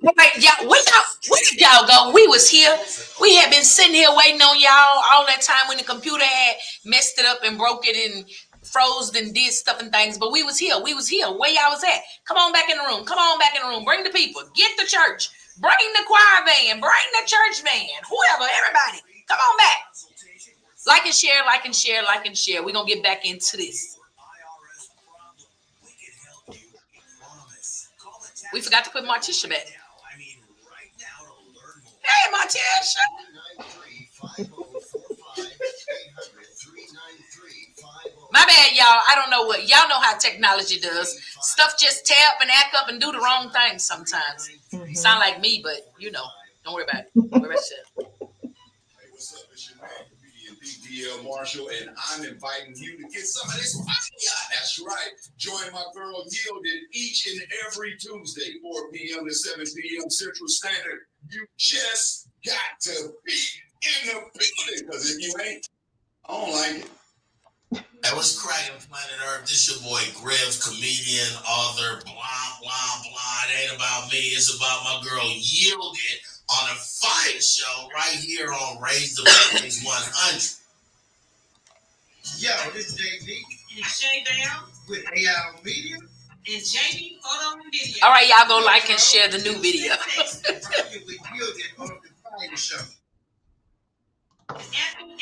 Right, y'all, where did y'all go? We was here. We had been sitting here waiting on y'all all that time when the computer had messed it up and broke it and froze and did stuff and things. But we was here. We was here. Where y'all was at? Come on back in the room. Come on back in the room. Bring the people. Get the church. Bring the choir band. Bring the church band. Whoever, everybody. Come on back. Like and share, like and share, like and share. We're going to get back into this. We forgot to put Martisha back. Hey, Martisha. My bad, y'all. I don't know what. Y'all know how technology does. Stuff just tap and act up and do the wrong thing sometimes. Mm-hmm. Sound like me, but you know. Don't worry about it. Don't worry about it. Hey, what's up? It's your man, comedian DL Marshall, and I'm inviting you to get some of this fire. That's right. Join my girl Yielded each and every Tuesday, 4 p.m. to 7 p.m. Central Standard. You just got to be in the building, because if you ain't, I don't like it. Hey, what's cracking, Planet Earth? This your boy Griff, comedian, author, blah, blah, blah. It ain't about me. It's about my girl Yielded on a fire show right here on Raise the Boys 100. Yo, this is JD and Shay Down with AI Media and Jamie Photo and Video. All right, y'all go like and share the new video. with Yielded on the fire show.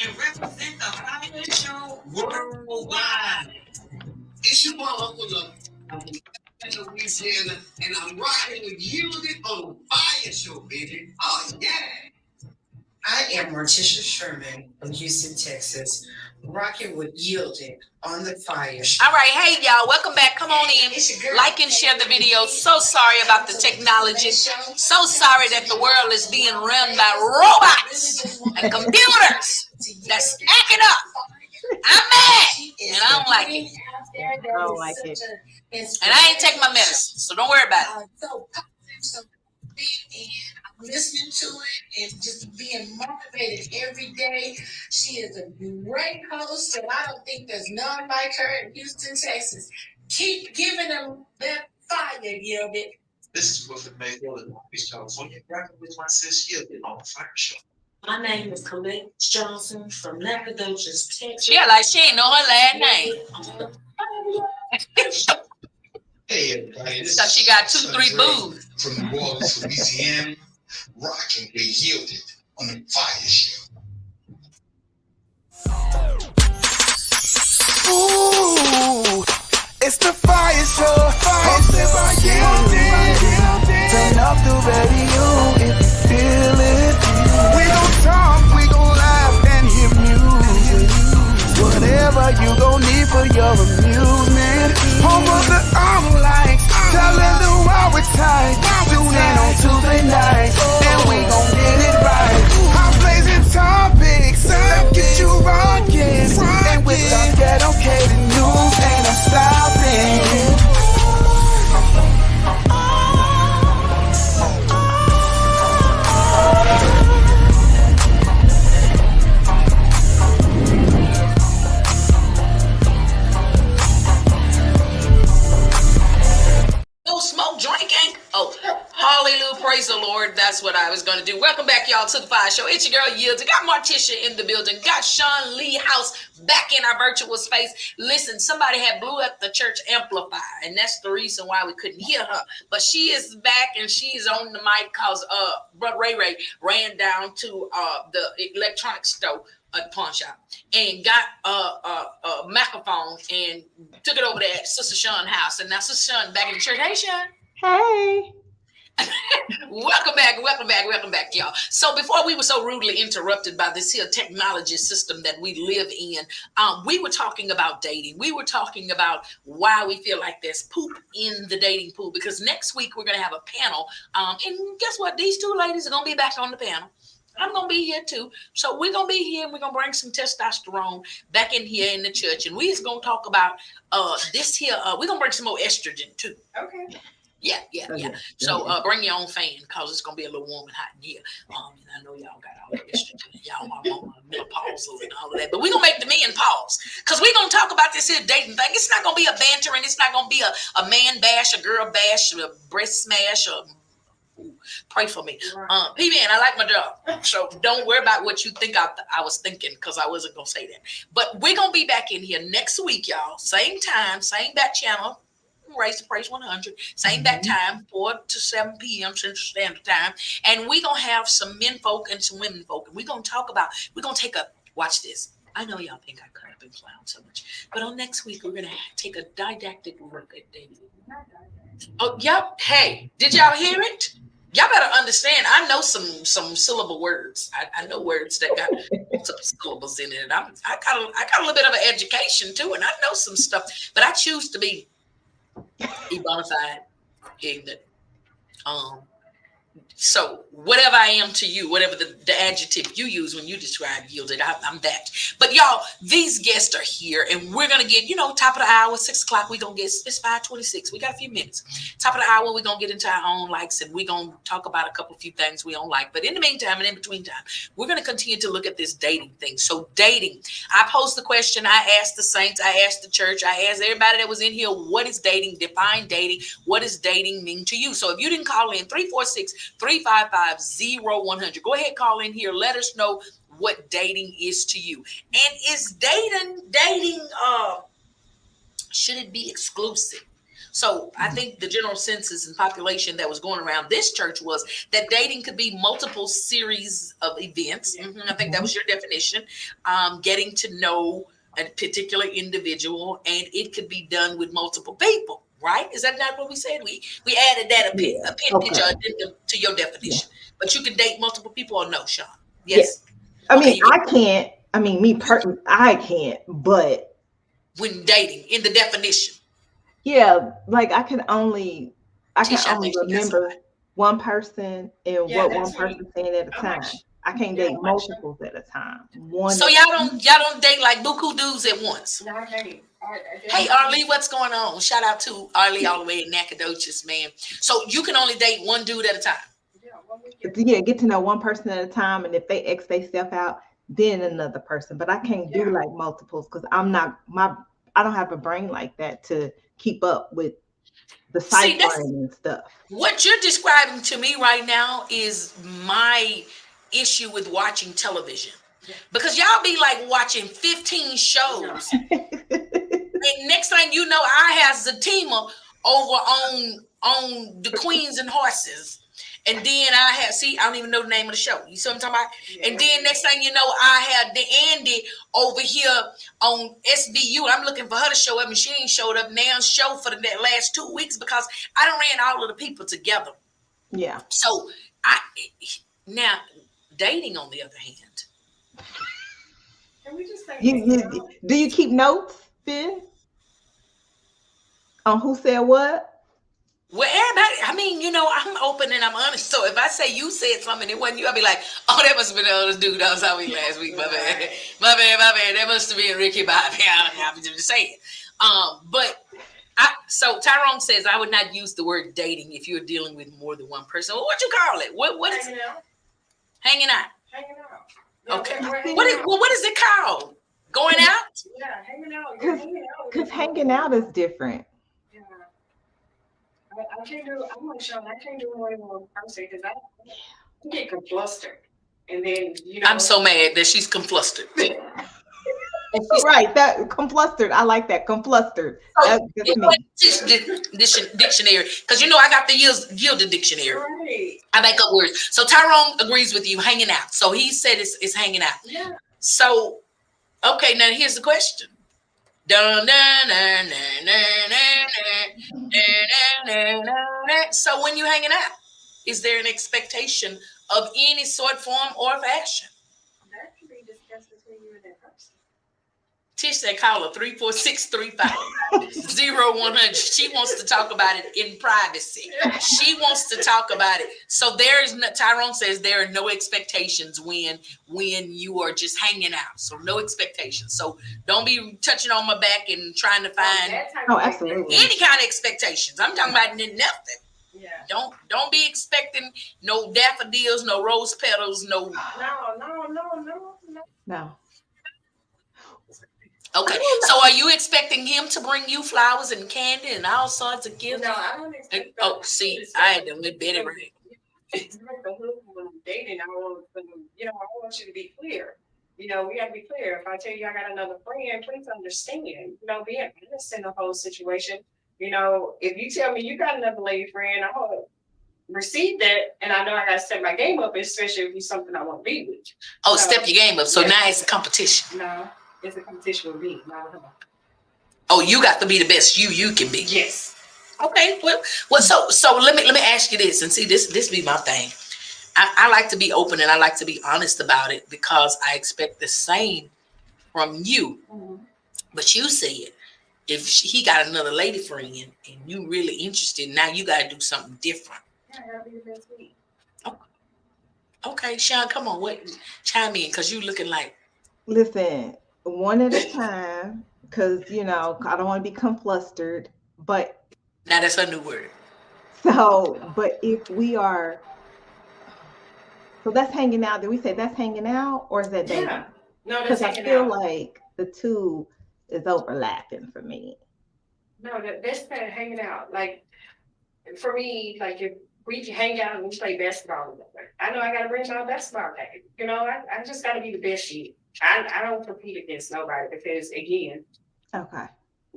And represent the fire show worldwide. It's your boy Uncle Louisiana, and I'm rocking with Yielded on the fire show, baby. Oh yeah. I am Martisha Sherman from Houston, Texas, rocking with Yielded on the fire show. All right, hey y'all, welcome back. Come on in, like and share the video. So sorry about the technology. So sorry that the world is being run by robots and computers that's acting up. I'm mad, and I don't like it. I don't like it. And I ain't taking my medicine, so don't worry about it. Listening to it and just being motivated every day. She is a great host, and I don't think there's none like her in Houston, Texas. Keep giving them that fire, Yielded. This is Wilfred Mayfield in Long Beach, California, rocking with my sis Yielded on the fire show. My name is Colette Johnson from Nacogdoches, Texas. Yeah, like she ain't know her last name. Hey everybody, so she got 2-3 boobs. From New Orleans, Louisiana, rocking with Yielded on the fire show. Ooh, it's the fire show, hosted by Yielded. Turn up the radio if you feel it. We gon' talk, we gon' laugh and hear music. Whatever you gon' need for your amusement. Home of the lights, telling the world we're tight. Tune in on Tuesday night, and we gon' get it right. I'm blazing topics that get you rockin'. And with our ghetto catered news, ain't no stopping. Smoke drinking. Oh, hallelujah, praise the Lord. That's what I was going to do. Welcome back, y'all, to the fire show. It's your girl Yielded. Got Martisha in the building. Got Sean Lee House back in our virtual space. Listen, somebody had blew up the church amplifier, and that's the reason why we couldn't hear her. But she is back, and she's on the mic because Brother Ray ran down to the electronics store at the pawn shop and got a microphone and took it over there at Sister Sean's house. And now Sister Sean back in the church. Hey, Sean. Hey. Welcome back, y'all. So before we were so rudely interrupted by this here technology system that we live in, we were talking about dating. We were talking about why we feel like there's poop in the dating pool, because next week we're going to have a panel. And guess what? These two ladies are going to be back on the panel. I'm going to be here too. So we're going to be here and we're going to bring some testosterone back in here in the church. And we're going to talk about this here. We're going to bring some more estrogen too. Okay. Yeah. So bring your own fan because it's gonna be a little warm and hot in here. And I know y'all got all that estrogen, y'all might want a menopausal and all of that, but we're gonna make the men pause because we're gonna talk about this here dating thing. It's not gonna be a bantering, it's not gonna be a man bash, a girl bash, a breast smash, or pray for me. P-Man, I like my job. So don't worry about what you think I was thinking because I wasn't gonna say that. But we're gonna be back in here next week, y'all. Same time, same back channel. Raise the Praise 100, same that time, 4 to 7 p.m. Central Standard Time. And we're going to have some men folk and some women folk. And we're going to take watch this. I know y'all think I cut up and clown so much. But on next week, we're going to take a didactic look at dating. Oh, yep. Hey, did y'all hear it? Y'all better understand. I know some syllable words. I know words that got some syllables in it. And I got a little bit of an education too, and I know some stuff. But I choose to be bona fide, ignorant. So whatever I am to you, whatever the adjective you use when you describe yielded, I'm that. But y'all, these guests are here, and we're gonna get, top of the hour, 6 o'clock. We're gonna get, it's 5:26. We got a few minutes. Top of the hour, we're gonna get into our own likes, and we're gonna talk about a few things we don't like. But in the meantime and in between time, we're gonna continue to look at this dating thing. So dating, I posed the question. I asked the saints. I asked the church. I asked everybody that was in here, what is dating? Define dating. What does dating mean to you? So if you didn't call in, 346-355-0100. Go ahead, call in here. Let us know what dating is to you. And is dating, should it be exclusive? So I think the general census and population that was going around this church was that dating could be multiple series of events. I think that was your definition. Getting to know a particular individual, and it could be done with multiple people. Right? Is that not what we said? We added that appendage to your definition. But you can date multiple people or no, Sean? Yes. I mean, I can't. I mean, me personally, I can't. But when dating, in the definition. Yeah, like I can only remember one person and what one person's saying at a time. I can't date multiples at a time. So y'all don't date like buku dudes at once. No, I can't. Hey, Arlie, what's going on? Shout out to Arlie all the way in Nacogdoches, man. So you can only date one dude at a time. Yeah, get to know one person at a time, and if they X themselves out, then another person. But I can't do like multiples because I don't have a brain like that to keep up with the cycling and stuff. What you're describing to me right now is my issue with watching television. Because y'all be like watching 15 shows. And next thing you know, I have Zatima over on the Queens and Horses. And then I don't even know the name of the show. You see what I'm talking about? Yeah. And then next thing you know, I had the Andy over here on SVU. I'm looking for her to show up, and she ain't showed up now. Show for the last 2 weeks because I done ran all of the people together. Yeah. So now dating on the other hand. Can we just say do you keep notes, Finn? On who said what? Well, everybody, I mean, I'm open and I'm honest. So if I say you said something, it wasn't you, I'll be like, oh, that must have been the other dude I was out with last week. My bad. That must have been Ricky Bobby. I'm just saying. So Tyrone says, I would not use the word dating if you're dealing with more than one person. Well, what you call it? What is it? Hanging out. Hanging out. Okay. What is it called? Going out? Yeah, hanging out. Because hanging out is different. I can't do. I'm like Sean. I can't do more than one person because I get conflustered, and then I'm so mad that she's conflustered. Right, that conflustered. I like that conflustered. That's dictionary, because I got the yielded dictionary. Right. I make up words. So Tyrone agrees with you. Hanging out. So he said it's hanging out. Yeah. So okay, now here's the question. So when you hanging out, is there an expectation of any sort, form, or fashion? That can be discussed between you and that person. Tish said, call her 346-350-0100. She wants to talk about it in privacy. She wants to talk about it. So Tyrone says there are no expectations when you are just hanging out. So no expectations. So don't be touching on my back and trying to find absolutely any kind of expectations. I'm talking about nothing. Yeah. Don't be expecting no daffodils, no rose petals, no. No. Okay, so are you expecting him to bring you flowers and candy and all sorts of gifts? No, I don't expect. Oh, see, I had to with Betty right. When I'm dating, I want you to be clear. We got to be clear. If I tell you I got another friend, please understand. Be honest in the whole situation. If you tell me you got another lady friend, I'm gonna receive that, and I know I gotta step my game up, especially if it's something I want to be with. Oh, step your game up. So now it's a competition. No, it's a competition with me. No. Oh, you got to be the best you can be. Yes. Okay. Well. So let me ask you this, and see this be my thing. I like to be open and I like to be honest about it because I expect the same from you. Mm-hmm. But you said if he got another lady friend and you really interested, now you got to do something different. Yeah, I gotta be the best me. Okay, Sean, come on, chime in because you looking like. Listen, one at a time, because I don't want to become flustered. But now that's a new word. So, but if we are. So that's hanging out. Did we say that's hanging out or is that dating? Yeah. No, because I feel like the two is overlapping for me. No, that's kind of hanging out. Like for me, like if we hang out and we play basketball together, I know I got to bring my basketball game. I just got to be the best shit. I don't compete against nobody because again, okay,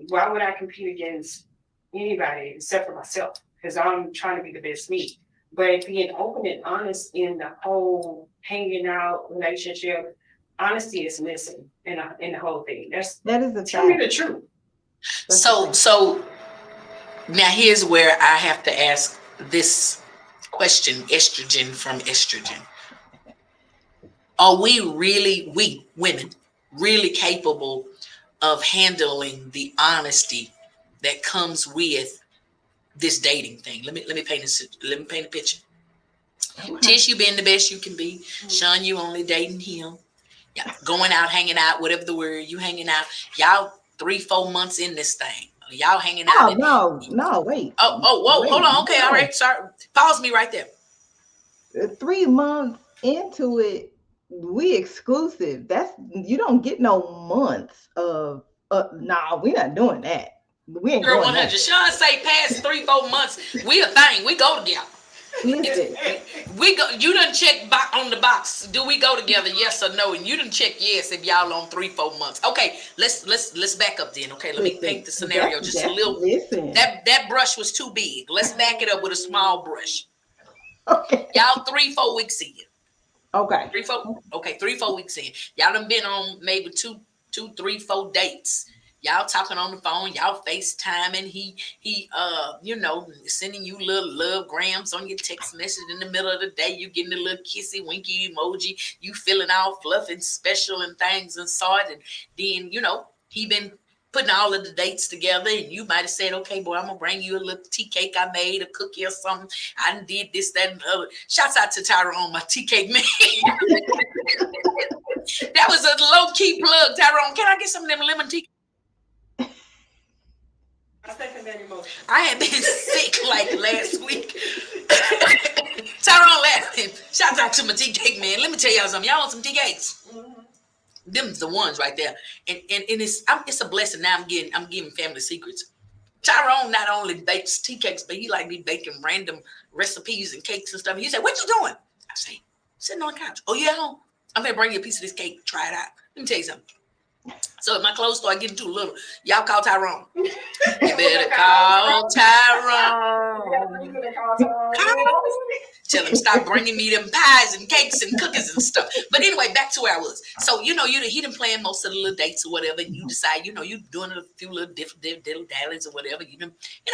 why would I compete against anybody except for myself? Because I'm trying to be the best me. But being open and honest in the whole hanging out relationship, honesty is missing in the whole thing. That is tell me the truth. So now here's where I have to ask this question, estrogen from estrogen. Are we women, really capable of handling the honesty that comes with this dating thing? Let me paint a picture. Okay. Tish, you being the best you can be. Mm-hmm. Sean, you only dating him. Yeah, going out, hanging out, whatever the word, you hanging out. Y'all 3-4 months in this thing. Y'all hanging out. No, wait. Whoa, hold on. Okay, all right. Sorry. Pause me right there. 3 months into it, we exclusive. You don't get no months of nah, we're not doing that. We ain't Girl, going 100. Sean say past 3-4 months, we a thing. We go together. Listen, we go. You done check on the box. Do we go together? Yes or no? And you done check yes if y'all on 3-4 months. Okay, let's back up then. Okay, let me paint the scenario just a little. Listen. That brush was too big. Let's back it up with a small brush. Okay. Y'all 3-4 weeks in. Okay. 3-4 weeks in. Y'all done been on maybe 2, 3, 4 dates. Y'all talking on the phone, y'all FaceTiming. He sending you little love grams on your text message in the middle of the day. You getting a little kissy winky emoji. You feeling all fluffy and special and things and sort. And then, he been putting all of the dates together and you might have said, okay, boy, I'm going to bring you a little tea cake I made, a cookie or something. I did this, that, and the other. Shouts out to Tyrone, my tea cake man. That was a low-key plug, Tyrone. Can I get some of them lemon tea? I had been sick like last week. Tyrone laughing. Shout out to my tea cake man. Let me tell y'all something. Y'all want some tea cakes? Mm-hmm. Them's the ones right there. And it's a blessing. Now I'm giving family secrets. Tyrone not only bakes tea cakes, but he like me baking random recipes and cakes and stuff. He said, "What you doing?" I say, "Sitting on the couch." "Oh, yeah, I'm gonna bring you a piece of this cake. Try it out. Let me tell you something." So if my clothes start getting too little, y'all call Tyrone. You better call Tyrone. Tell him stop bringing me them pies and cakes and cookies and stuff. But anyway, back to where I was. So he done playing most of the little dates or whatever, and you decide, you doing a few little different dallies or whatever. You done,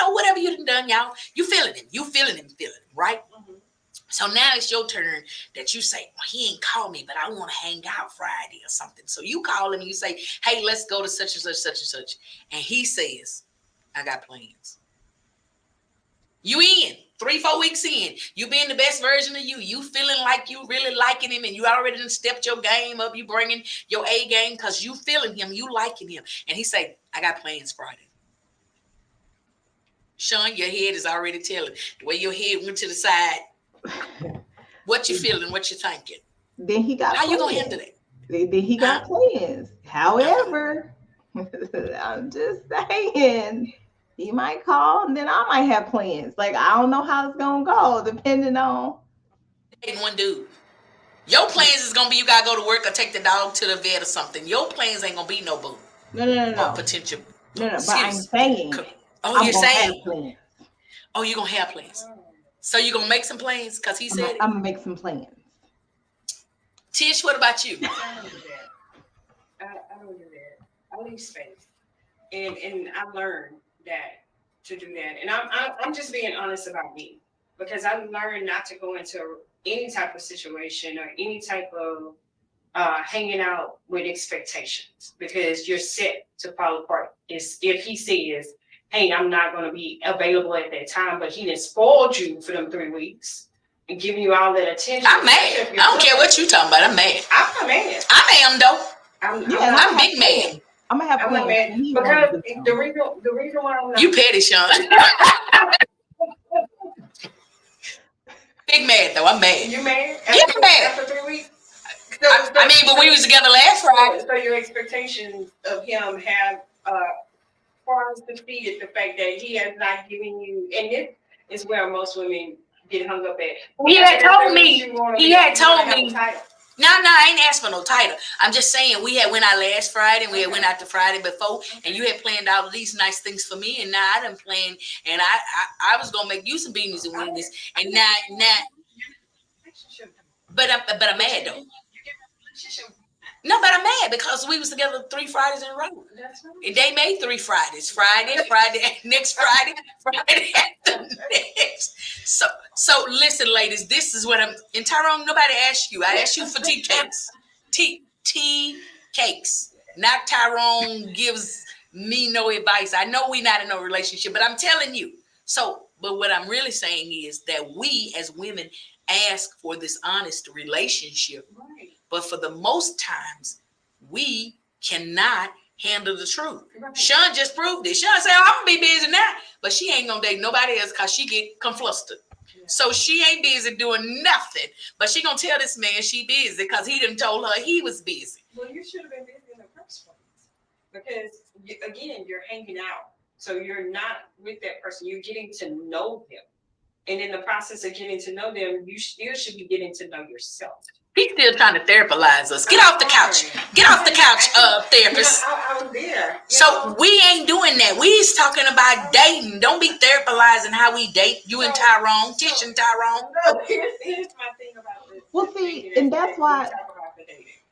whatever you done, y'all. You feeling him, right? Mm-hmm. So now it's your turn that you say, well, he ain't called me, but I want to hang out Friday or something. So you call him and you say, hey, let's go to such and such, such and such. And he says, I got plans. You in 3-4 weeks in, you being the best version of you. You feeling like you really liking him and you already done stepped your game up. You bringing your A game because you feeling him, you liking him. And he say, I got plans Friday. Sean, your head is already telling. The way your head went to the side. What you feeling? What you thinking? Then he got. How you gonna handle that? Then he got plans. However, I'm just saying, he might call, and then I might have plans. Like, I don't know how it's gonna go, depending on. Ain't one dude. Your plans is gonna be you gotta go to work or take the dog to the vet or something. Your plans ain't gonna be no boo. No. Potential. No. But I'm saying. Oh, you're saying. Have plans. Oh, you're gonna have plans. So you're gonna make some plans because he said I'm gonna make some plans. Tish, what about you? I don't do that. I don't do that. I leave space, and I learned that to do that. And I'm just being honest about me, because I learned not to go into any type of situation or any type of hanging out with expectations, because you're set to fall apart. Is if he says, hey, I'm not going to be available at that time, but he done spoiled you for them 3 weeks and giving you all that attention. I'm mad. I don't care what you talking about. I'm mad. I'm mad. I am though. I'm big mad. I'm gonna have I'm mad because the reason why I'm not. You petty, Sean. Big mad though. I'm mad. You mad? Yeah, mad. After 3 weeks. I mean, but we was together last Friday. So your expectations of him have far defeated the fact that he has not given you, and this is where most women get hung up at. He had told me. No, I ain't asked for no title. I'm just saying we had went out last Friday and we had went out the Friday before, and you had planned out these nice things for me, and now I done planned, and I was gonna make you some beanies and weenies, and now. But I'm mad though. No, but I'm mad because we was together 3 Fridays in a row. And they made 3 Fridays. Friday, next Friday, Friday after next. So listen, ladies, this is what I'm. And Tyrone, nobody asked you. I asked you for tea cakes. Tea cakes. Not Tyrone gives me no advice. I know we're not in no relationship, but I'm telling you. So, but what I'm really saying is that we as women ask for this honest relationship. Right. But for the most times, we cannot handle the truth. Right. Sean just proved it. Sean said, I'm going to be busy now. But she ain't going to date nobody else because she get conflustered. Yeah. So she ain't busy doing nothing. But she going to tell this man she busy because he done told her he was busy. Well, you should have been busy in the first place. Because, again, you're hanging out. So you're not with that person. You're getting to know them. And in the process of getting to know them, you still should be getting to know yourself. He's still trying to therapize us. Get off the couch. Get off the couch, therapist. I was there. So we ain't doing that. We's talking about dating. Don't be therapizing how we date. You and Tyrone, Tish and Tyrone. No, here's my thing about this. Well, see, and that's why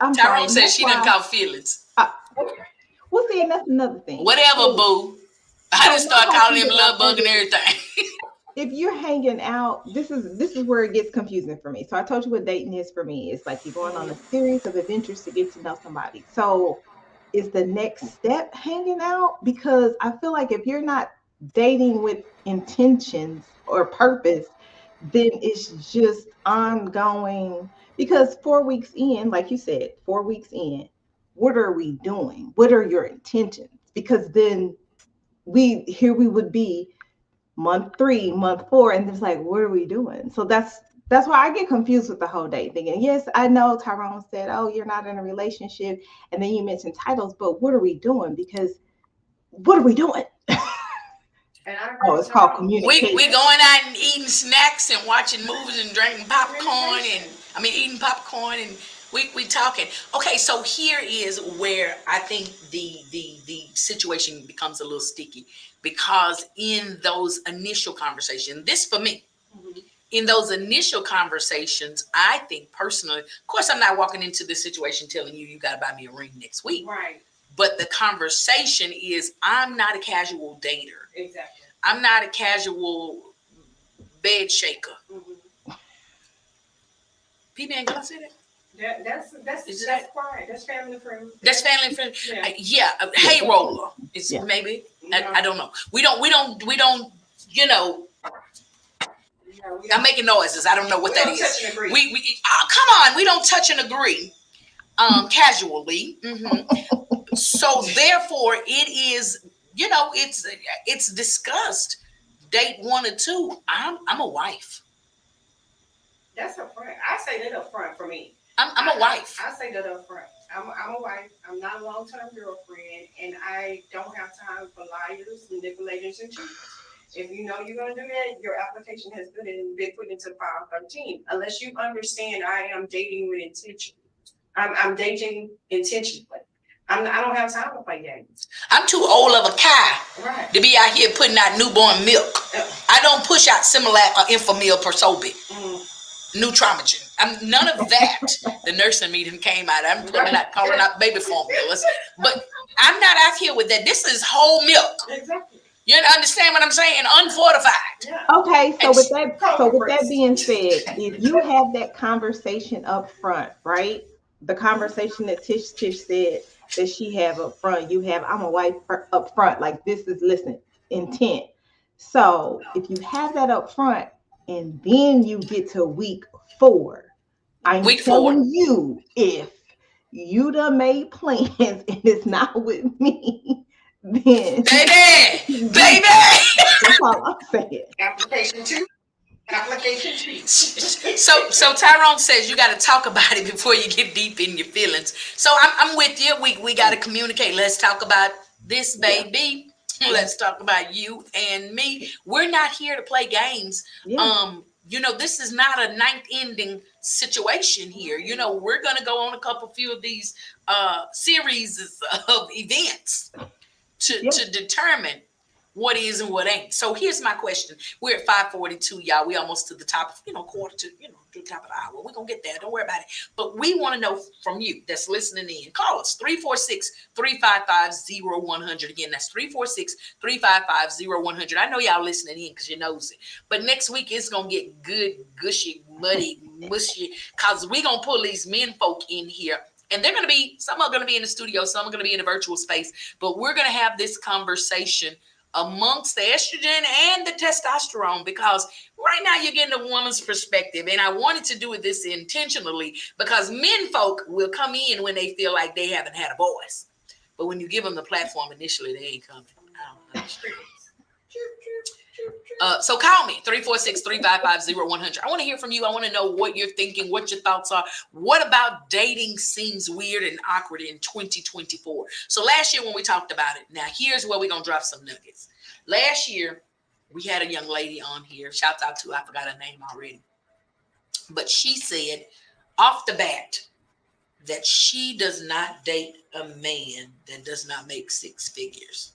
Tyrone said she didn't call feelings. Well, see, and that's another thing. Whatever, boo. I just start calling him love bug and everything. If you're hanging out, this is where it gets confusing for me. So I told you what dating is for me. It's like you're going on a series of adventures to get to know somebody. So is the next step hanging out? Because I feel like if you're not dating with intentions or purpose, then it's just ongoing. Because 4 weeks in, like you said, 4 weeks in, what are we doing? What are your intentions? Because then we would be month 3, month 4, and it's like, what are we doing? So that's why I get confused with the whole date thing. And yes, I know Tyrone said, oh, you're not in a relationship, and then you mentioned titles, but what are we doing? Because what are we doing? It's called communication. We going out and eating snacks and watching movies and drinking popcorn eating popcorn and we talking. Okay, so here is where I think the situation becomes a little sticky, because in those initial conversations, this for me, in those initial conversations, I think personally, of course, I'm not walking into this situation telling you got to buy me a ring next week. Right. But the conversation is, I'm not a casual dater. Exactly. I'm not a casual bed shaker. Mm-hmm. People ain't gonna say that. That's quiet. That's family friendly. That's family friendly. Yeah. Hay roller. It's maybe. I don't know. We don't. You know. I'm making noises. I don't know what that is. Touch and agree. We come on. We don't touch and agree. Casually. Mm-hmm. So therefore, it is. You know, it's discussed. date one or two, I'm a wife. That's up front. I say that up front for me. I'm a wife. I say that up front. I'm a wife. I'm not a long-term girlfriend, and I don't have time for liars, manipulators, and cheaters. If you know you're going to do that, your application has been put into file 13. Unless you understand, I am dating with intention. I'm dating intentionally. I don't have time to play games. I'm too old of a cow to be out here putting out newborn milk. I don't push out Similac or Enfamil Persobit. Nutramigen. None of that. The nurse in me came out. I'm calling out baby formulas. But I'm not out here with that. This is whole milk. Exactly. You understand what I'm saying? Unfortified. Yeah. Okay, so with that being said, if you have that conversation up front, right? The conversation that Tish said that she have up front, you have, I'm a wife up front, like this is, listen, intent. So if you have that up front and then you get to week 4, I'm telling you, if you done made plans and it's not with me, then baby, that's all I'm saying. Application 2. So Tyrone says you got to talk about it before you get deep in your feelings. So I'm with you. We got to communicate. Let's talk about this, baby. Yeah. Let's talk about you and me. We're not here to play games. Yeah. This is not a ninth ending situation here. We're going to go on a few of these series of events to determine what is and what ain't. So here's my question. We're at 5:42, y'all. We almost to the top of, quarter to, to the top of the hour. We're going to get there. Don't worry about it. But we want to know from you that's listening in. Call us 346-355-0100. Again, that's 346-355-0100. I know y'all listening in because you knows it. But next week it's going to get good, gushy, muddy, mushy, because we're going to pull these men folk in here. And some are going to be in the studio, some are going to be in the virtual space. But we're going to have this conversation amongst the estrogen and the testosterone, because right now you're getting a woman's perspective. And I wanted to do this intentionally because men folk will come in when they feel like they haven't had a voice. But when you give them the platform initially, they ain't coming. I don't understand. So call me, 346-355-0100. I want to hear from you. I want to know what you're thinking, what your thoughts are. What about dating seems weird and awkward in 2024? So last year when we talked about it, now here's where we're going to drop some nuggets. Last year, we had a young lady on here. Shout out to, I forgot her name already. But she said off the bat that she does not date a man that does not make 6 figures.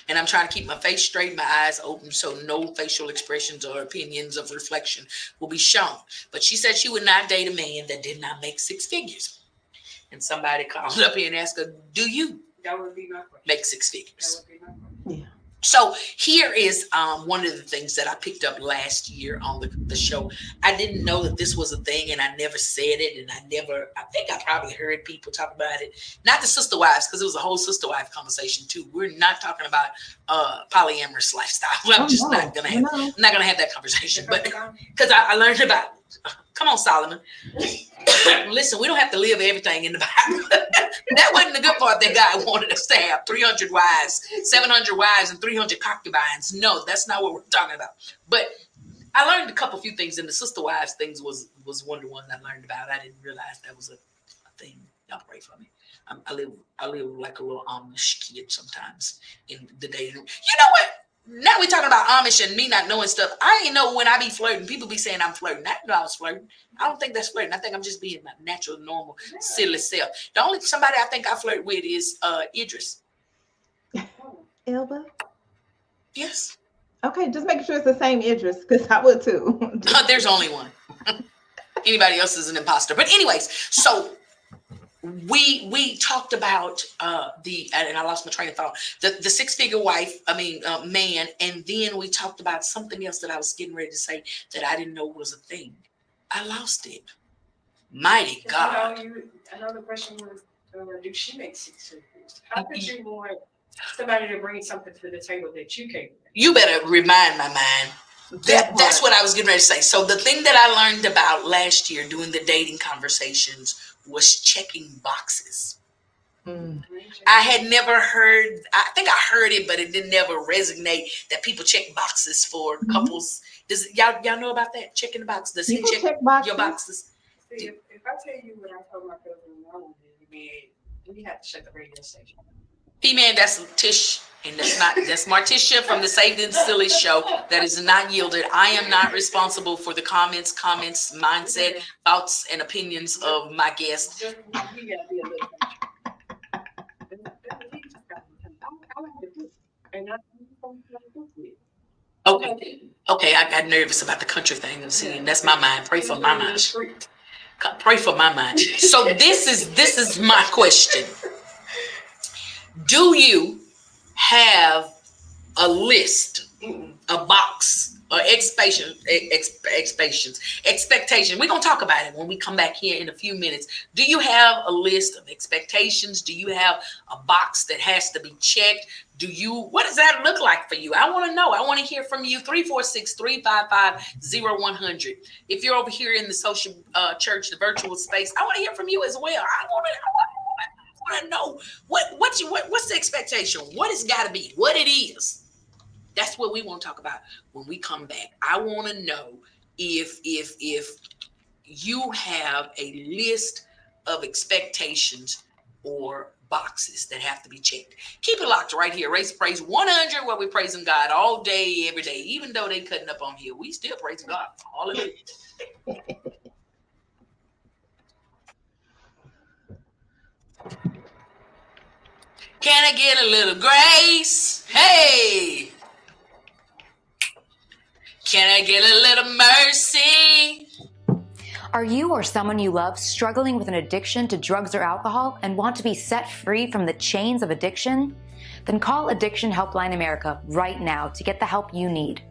And I'm trying to keep my face straight, my eyes open, so no facial expressions or opinions of reflection will be shown. But she said she would not date a man that did not make 6 figures. And somebody called up here and asked her, do you make 6 figures? That would be my question. Yeah. So here is one of the things that I picked up last year on the show. I didn't know that this was a thing, and I never said it, and I think I probably heard people talk about it. Not the sister wives, because it was a whole sister wife conversation too. We're not talking about polyamorous lifestyle. I'm just not gonna have that conversation. But because I learned about come on, Solomon. Listen, we don't have to live everything in the Bible. That wasn't the good part that God wanted us to have 300 wives, 700 wives, and 300 concubines. No, that's not what we're talking about. But I learned a few things, and the sister wives things was one of the ones I learned about. I didn't realize that was a thing. Y'all pray for me. I live like a little Amish kid sometimes in the dating room. You know what? Now we're talking about Amish and me not knowing stuff. I ain't know when I be flirting. People be saying I'm flirting. I didn't know I was flirting. I don't think that's flirting. I think I'm just being my natural, normal, silly self. The only somebody I think I flirt with is Idris. Elba? Yes. Okay, just making sure it's the same Idris, because I would too. There's only one. Anybody else is an imposter. But anyways, so we talked about and I lost my train of thought, the 6-figure man, and then we talked about something else that I was getting ready to say that I didn't know was a thing. I lost it. Mighty God. I know the question was, do she make 6 figures? How could you want somebody to bring something to the table that you can't? You better remind my mind. That's what I was getting ready to say. So the thing that I learned about last year doing the dating conversations was checking boxes. I had never heard, I think I heard it, but it didn't never resonate that people check boxes for couples. Does y'all know about that? Checking the box. Does People he check boxes. your boxes? See, if I tell you what I told my cousin Melanie, we have to shut the radio station. P-Man, that's Tish, and that's Martisha from the Saved and Silly show. That is not yielded. I am not responsible for the comments, mindset, thoughts, and opinions of my guests. We gotta be a little Okay, I got nervous about the country thing. And that's my mind. Pray for my mind. Pray for my mind. So this is my question. Do you have a list, a box, or expectation? We're gonna talk about it when we come back here in a few minutes. Do you have a list of expectations? Do you have a box that has to be checked? What does that look like for you? I want to know. I want to hear from you. 346-355-0100. If you're over here in the social church, the virtual space, I want to hear from you as well. I want to know what's the expectation? What it's got to be? What it is? That's what we want to talk about when we come back. I want to know if you have a list of expectations or boxes that have to be checked. Keep it locked right here. Raise Praise 100, where we're praising God all day, every day. Even though they cutting up on here, we still praising God. Hallelujah. Can I get a little grace? Hey! Can I get a little mercy? Are you or someone you love struggling with an addiction to drugs or alcohol and want to be set free from the chains of addiction? Then call Addiction Helpline America right now to get the help you need.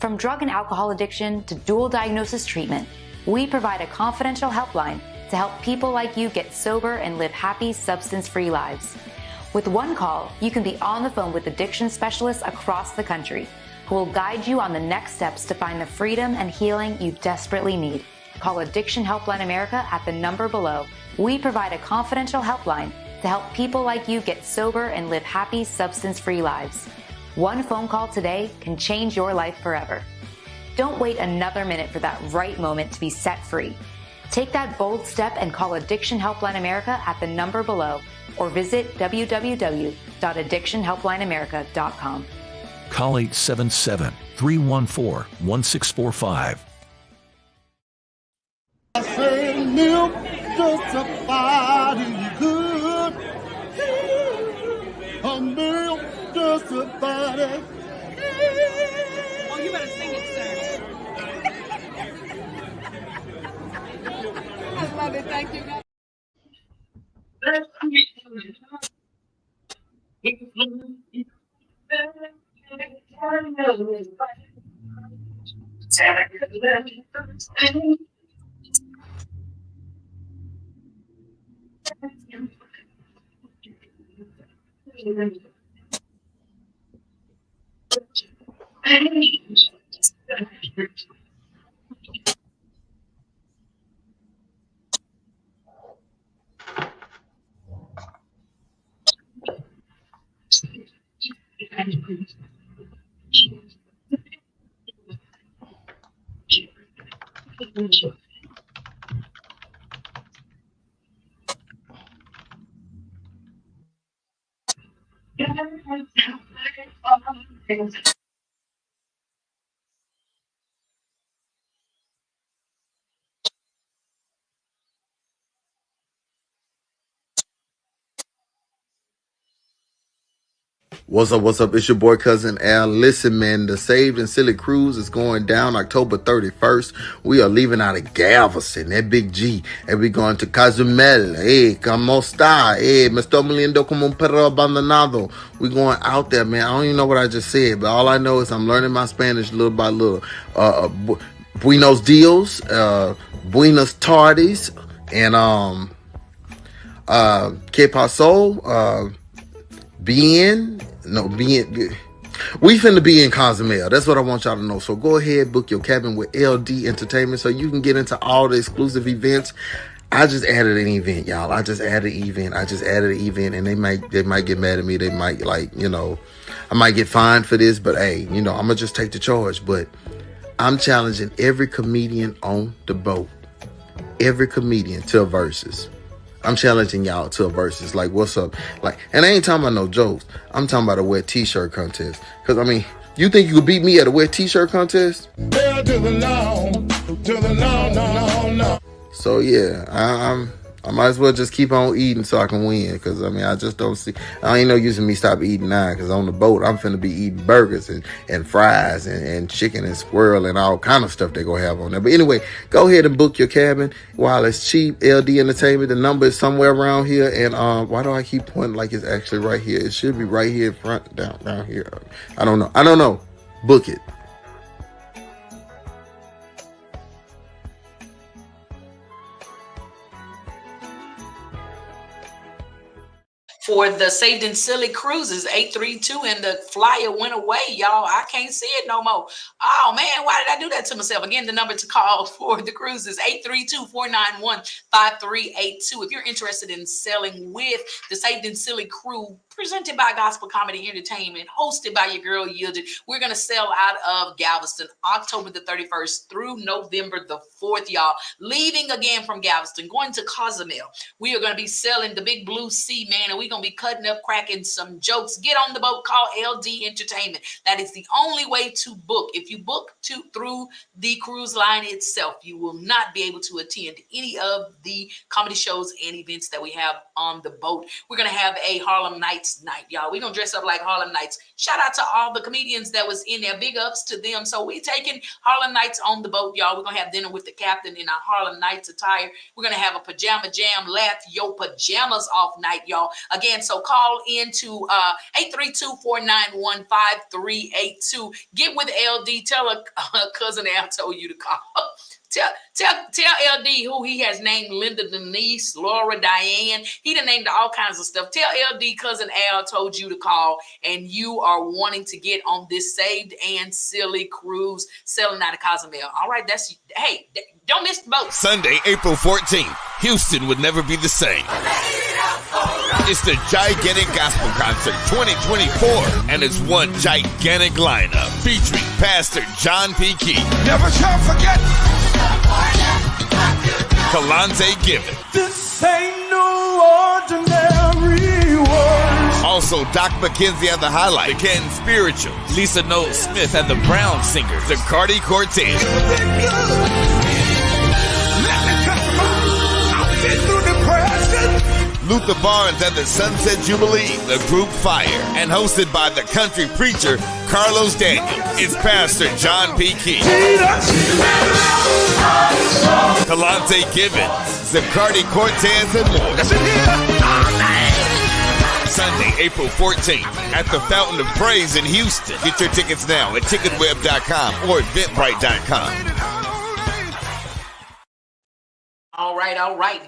From drug and alcohol addiction to dual diagnosis treatment, we provide a confidential helpline to help people like you get sober and live happy, substance-free lives. With one call, you can be on the phone with addiction specialists across the country who will guide you on the next steps to find the freedom and healing you desperately need. Call Addiction Helpline America at the number below. We provide a confidential helpline to help people like you get sober and live happy, substance-free lives. One phone call today can change your life forever. Don't wait another minute for that right moment to be set free. Take that bold step and call Addiction Helpline America at the number below, or visit www.addictionhelplineamerica.com. Call 877-314-1645. I say milk justify good. A milk justify. Oh, you better sing it, sir. I love it. Thank you. What's up? It's your boy Cousin Al. Listen, man, the Saved and Silly cruise is going down October 31st. We are leaving out of Galveston, that big G, and we're going to Cozumel. Hey, como está? Hey, me estoy muriendo como un perro abandonado. We're going out there, man. I don't even know what I just said, but all I know is I'm learning my Spanish little by little. Buenos dias, buenas tardes, and que pasó, bien. We finna be in Cozumel. That's what I want y'all to know. So go ahead, book your cabin with LD Entertainment so you can get into all the exclusive events. I just added an event, y'all. I just added an event, and they might get mad at me. They might I might get fined for this, but hey, I'm gonna just take the charge. But I'm challenging every comedian on the boat, every comedian to a versus. I'm challenging y'all to a versus. Like, what's up? Like, and I ain't talking about no jokes. I'm talking about a wet t-shirt contest. Cause I mean, you think you could beat me at a wet t-shirt contest? Hell to the no. So yeah, I might as well just keep on eating so I can win. Cause I mean, I just don't see. I ain't no use in me stop eating now. Cause on the boat, I'm finna be eating burgers and fries and chicken and squirrel and all kind of stuff they gonna have on there. But anyway, go ahead and book your cabin while it's cheap. LD Entertainment. The number is somewhere around here. And why do I keep pointing like it's actually right here? It should be right here in front, down here. I don't know. Book it. For the Saved and Silly Cruises, 832, and the flyer went away, y'all. I can't see it no more. Oh, man, why did I do that to myself? Again, the number to call for the cruises, 832-491-5382. If you're interested in selling with the Saved and Silly Crew, presented by Gospel Comedy Entertainment, hosted by your girl Yielded, we're going to sell out of Galveston October the 31st through November the 4th, y'all. Leaving again from Galveston, going to Cozumel. We are going to be selling the Big Blue Sea, man, and we're going to be cutting up, cracking some jokes. Get on the boat, call LD Entertainment. That is the only way to book. If you book through the cruise line itself, you will not be able to attend any of the comedy shows and events that we have on the boat. We're going to have a Harlem Nights night, y'all. We're going to dress up like Harlem Nights. Shout out to all the comedians that was in there. Big ups to them. So we taking Harlem Nights on the boat, y'all. We're going to have dinner with the captain in our Harlem Nights attire. We're going to have a pajama jam, laugh your pajamas off night, y'all. Again, so call into 832-491-5382. Get with LD. Tell her cousin Al told you to call. Tell LD who he has named: Linda Denise, Laura Diane. He done named all kinds of stuff. Tell LD cousin Al told you to call, and you are wanting to get on this Saved and Silly Cruise selling out of Cozumel. All right, don't miss the boat. Sunday, April 14th, Houston would never be the same. It's the Gigantic Gospel Concert 2024, and it's one gigantic lineup featuring Pastor John P. Key. Never shall forget. Kalante Given. This ain't no ordinary world. Also, Doc McKenzie and the Highlight, the Canton Spiritual, Lisa Noel Smith and the Brown Singers, the Cardi Cortez. Luther Barnes and the Sunset Jubilee, the group Fire, and hosted by the country preacher Carlos Daniel. It's Pastor John P. Key. Kalante Givens, Zacardi Cortez, and more. Sunday, April 14th at the Fountain of Praise in Houston. Get your tickets now at ticketweb.com or eventbrite.com. All right.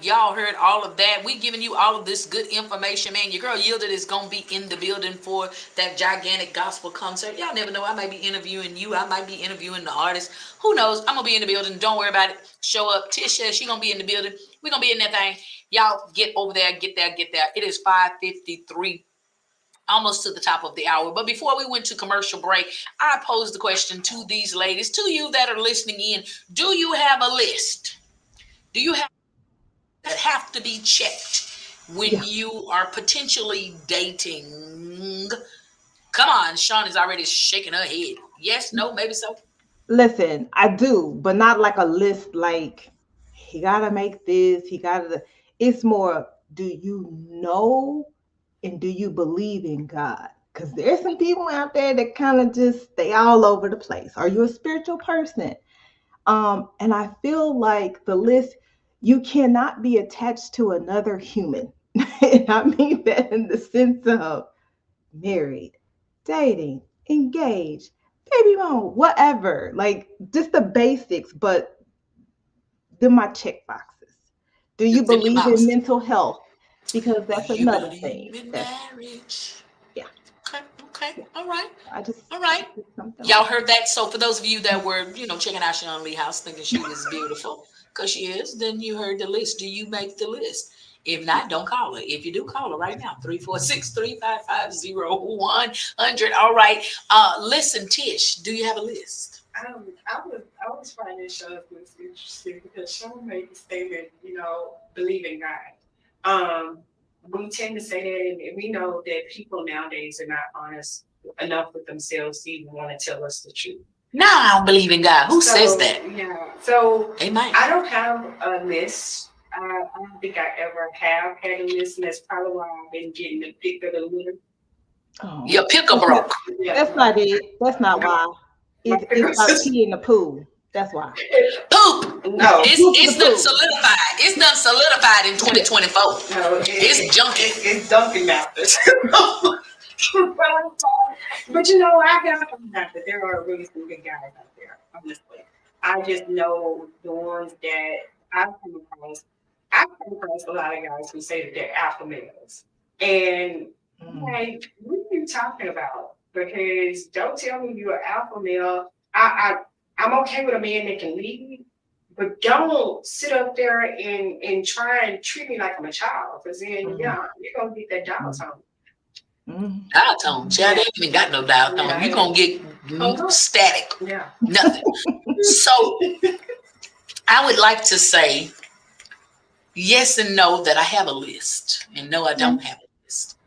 Y'all heard all of that. We giving you all of this good information, man. Your girl Yielded is going to be in the building for that gigantic gospel concert. Y'all never know. I might be interviewing you. I might be interviewing the artist. Who knows? I'm going to be in the building. Don't worry about it. Show up. Tisha, she going to be in the building. We're going to be in that thing. Y'all get over there. Get there. It is 5:53. Almost to the top of the hour. But before we went to commercial break, I posed the question to these ladies, to you that are listening in. Do you have a list? Do you have that have to be checked when you are potentially dating? Come on, Sean is already shaking her head. Yes, no, maybe so. Listen, I do, but not like a list like he gotta make this, it's more, do you know and do you believe in God? Because there's some people out there that kind of just stay all over the place. Are you a spiritual person? And I feel like the list, you cannot be attached to another human. And I mean that in the sense of married, dating, engaged, baby mom, whatever, like just the basics, but then my check boxes. Do you believe in mental health? Because that's another thing. Marriage. Yeah. Okay. All right. All right. Y'all heard that. So for those of you that were, checking out Shawn Lee House, thinking she was beautiful, Because she is, then you heard the list. Do you make the list? If not, don't call her. If you do, call her right now. 346-355-0100. All right. Listen, Tish, do you have a list? I was finding Sean was interesting because Sean made the statement, believe in God. We tend to say that, and we know that people nowadays are not honest enough with themselves to even want to tell us the truth. No, I don't believe in God. Who says that? Yeah. So Amen. I don't have a list. I don't think I ever have had a list, and that's probably why I've been getting the pick of the litter. Oh. Your picker broke. Yeah. That's not it. That's not why. It's about pee in the pool. That's why. Poop. No. It's done solidified. It's done solidified in 2024. No, It's junky. It's dumping matters. But I got to that there are really some good guys out there, honestly. I just know the ones that I've come across a lot of guys who say that they're alpha males. And like, what are you talking about? Because don't tell me you're an alpha male. I'm okay with a man that can lead, but don't sit up there and try and treat me like I'm a child. Because then, you're going to get that dial tone. Dial tone. Child, they ain't even got no dial tone. You're going to get static. Yeah. Nothing. So I would like to say yes and no that I have a list. And no, I don't have a list.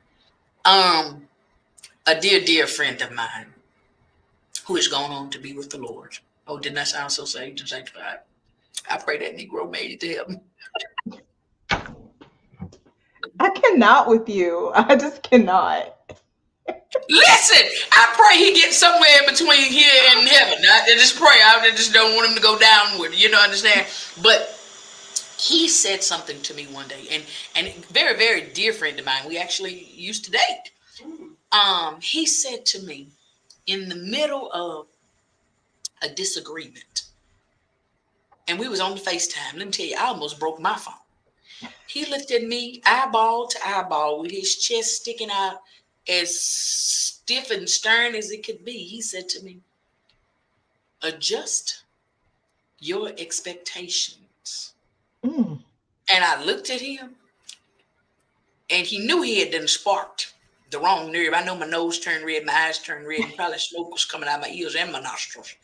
A dear friend of mine who is going on to be with the Lord. Oh, didn't that sound so saved and sanctified? I pray that Negro made it to heaven. I cannot with you. I just cannot. Listen, I pray he gets somewhere in between here and heaven. I just pray. I just don't want him to go downward. Understand? But he said something to me one day, and very, very dear friend of mine. We actually used to date. He said to me in the middle of a disagreement, and we was on the FaceTime. Let me tell you, I almost broke my phone. He looked at me eyeball to eyeball with his chest sticking out as stiff and stern as it could be. He said to me, adjust your expectations. And I looked at him, and he knew he had done sparked the wrong nerve. I know my nose turned red, my eyes turned red, and probably smoke was coming out of my ears and my nostrils.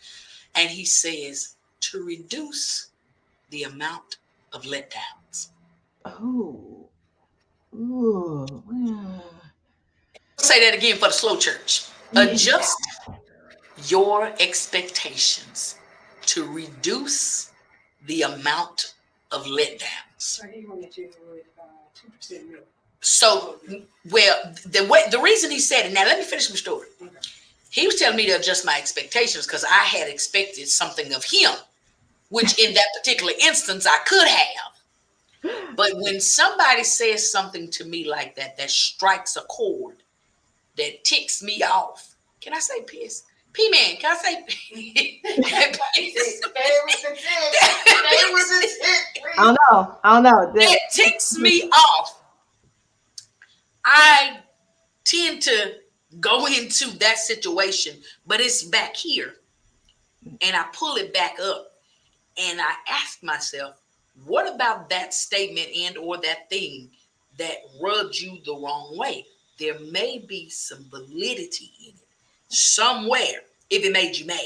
And he says, to reduce the amount of letdowns. Oh. Ooh. Say that again for the slow church. Adjust your expectations to reduce the amount of letdowns. So he wanted you with 2% milk. So, well, the reason he said it, now let me finish my story. Okay. He was telling me to adjust my expectations because I had expected something of him, which in that particular instance I could have. But when somebody says something to me like that, that strikes a chord, that ticks me off. Can I say piss? P-Man, can I say piss? I don't know. It ticks me off. I tend to go into that situation, but it's back here. And I pull it back up. And I ask myself, what about that statement and or that thing that rubbed you the wrong way? There may be some validity in it somewhere if it made you mad.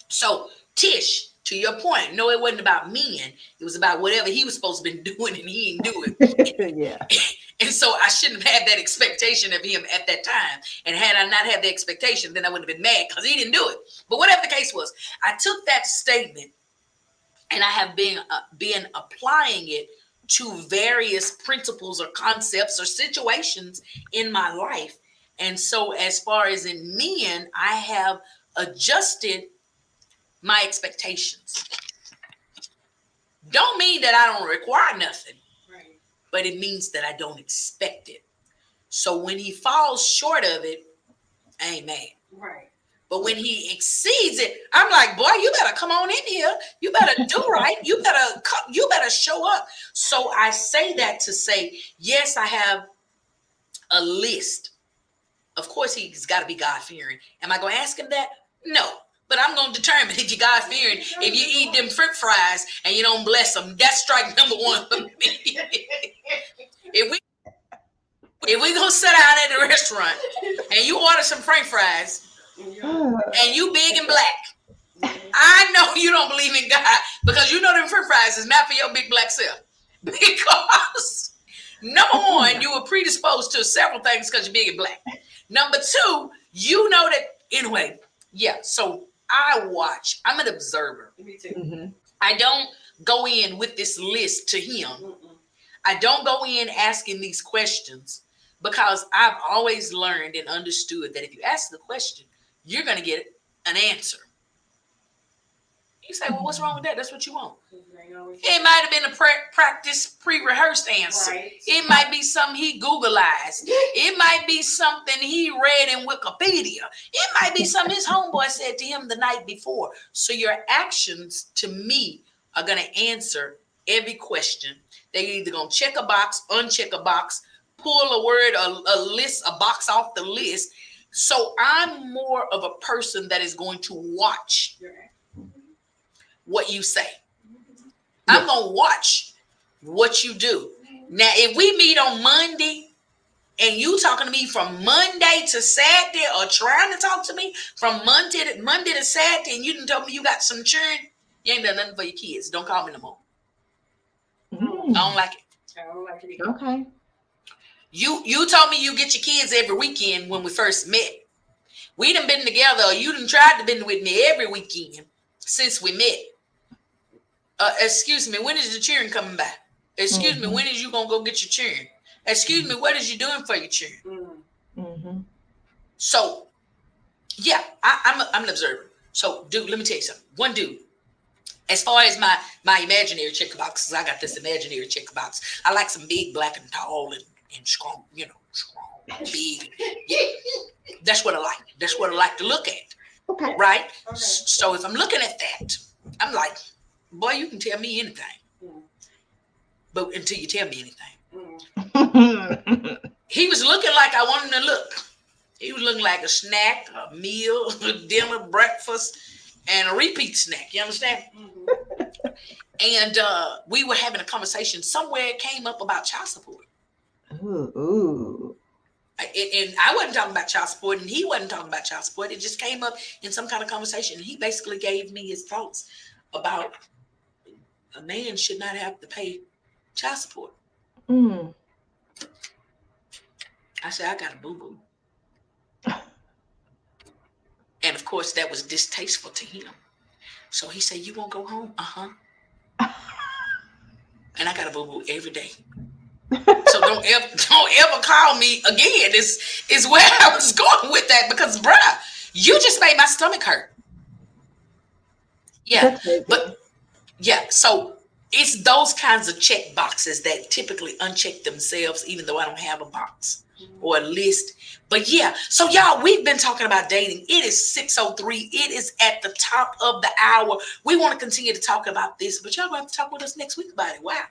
So, Tish, to your point, no, it wasn't about men. It was about whatever he was supposed to be doing and he didn't do it. Yeah. And so I shouldn't have had that expectation of him at that time. And had I not had the expectation, then I wouldn't have been mad because he didn't do it. But whatever the case was, I took that statement and I have been applying it to various principles or concepts or situations in my life. And so as far as in men, I have adjusted my expectations. Don't mean that I don't require nothing, Right. but it means that I don't expect it. So when he falls short of it, I ain't mad. Right. But when he exceeds it, I'm like, boy, you better come on in here. You better do right. You better show up. So I say that to say, yes, I have a list. Of course, he's got to be God-fearing. Am I going to ask him that? No. But I'm going to determine if you God fearing, if you eat them French fries and you don't bless them. That's strike number one for me. If we go sit down at the restaurant and you order some French fries and you big and black, I know you don't believe in God because you know them French fries is not for your big black self. Because number one, you were predisposed to several things because you're big and black. Number two, you know that anyway. Yeah, so I watch. I'm an observer. Me too. Mm-hmm. I don't go in with this list to him. I don't go in asking these questions because I've always learned and understood that if you ask the question, you're going to get an answer. You say, well, what's wrong with that? That's what you want. It might have been a practice, pre-rehearsed answer. Right. It might be something he Googleized. It might be something he read in Wikipedia. It might be something his homeboy said to him the night before. So your actions, to me, are going to answer every question. They're either going to check a box, uncheck a box, pull a word, a list, a box off the list. So I'm more of a person that is going to watch what you say. I'm going to watch what you do. Now, if we meet on Monday and you talking to me from Monday to Saturday or trying to talk to me from Monday to Saturday and you didn't tell me you got some children, you ain't done nothing for your kids. Don't call me no more. I don't like it. I don't like it either. Okay. You told me you get your kids every weekend when we first met. We done been together, or you done tried to been with me every weekend since we met. Excuse me, when is the children coming back? Excuse me, when is you gonna go get your children? Excuse me, what is you doing for your children? Mm-hmm. So, yeah, I'm an observer. So, dude, let me tell you something. One dude, as far as my imaginary checker boxes, I got this imaginary checker box. I like some big, black, and tall, and strong, strong, big. Yeah, that's what I like. That's what I like to look at. Okay. Right? Okay. So if I'm looking at that, I'm like, boy, you can tell me anything. But until you tell me anything. He was looking like I wanted him to look. He was looking like a snack, a meal, dinner, breakfast, and a repeat snack. You understand? And we were having a conversation. Somewhere it came up about child support. Ooh. And I wasn't talking about child support, and he wasn't talking about child support. It just came up in some kind of conversation. He basically gave me his thoughts about a man should not have to pay child support. Mm. I said, I got a boo-boo. And of course, that was distasteful to him. So he said, you won't go home? Uh-huh. And I got a boo-boo every day. So don't ever call me again. Is where I was going with that, because bruh, you just made my stomach hurt. Yeah. But yeah, so it's those kinds of check boxes that typically uncheck themselves, even though I don't have a box or a list. But yeah, so y'all, we've been talking about dating. It is 6:03. It is at the top of the hour. We want to continue to talk about this, but y'all going to have to talk with us next week about it. Why?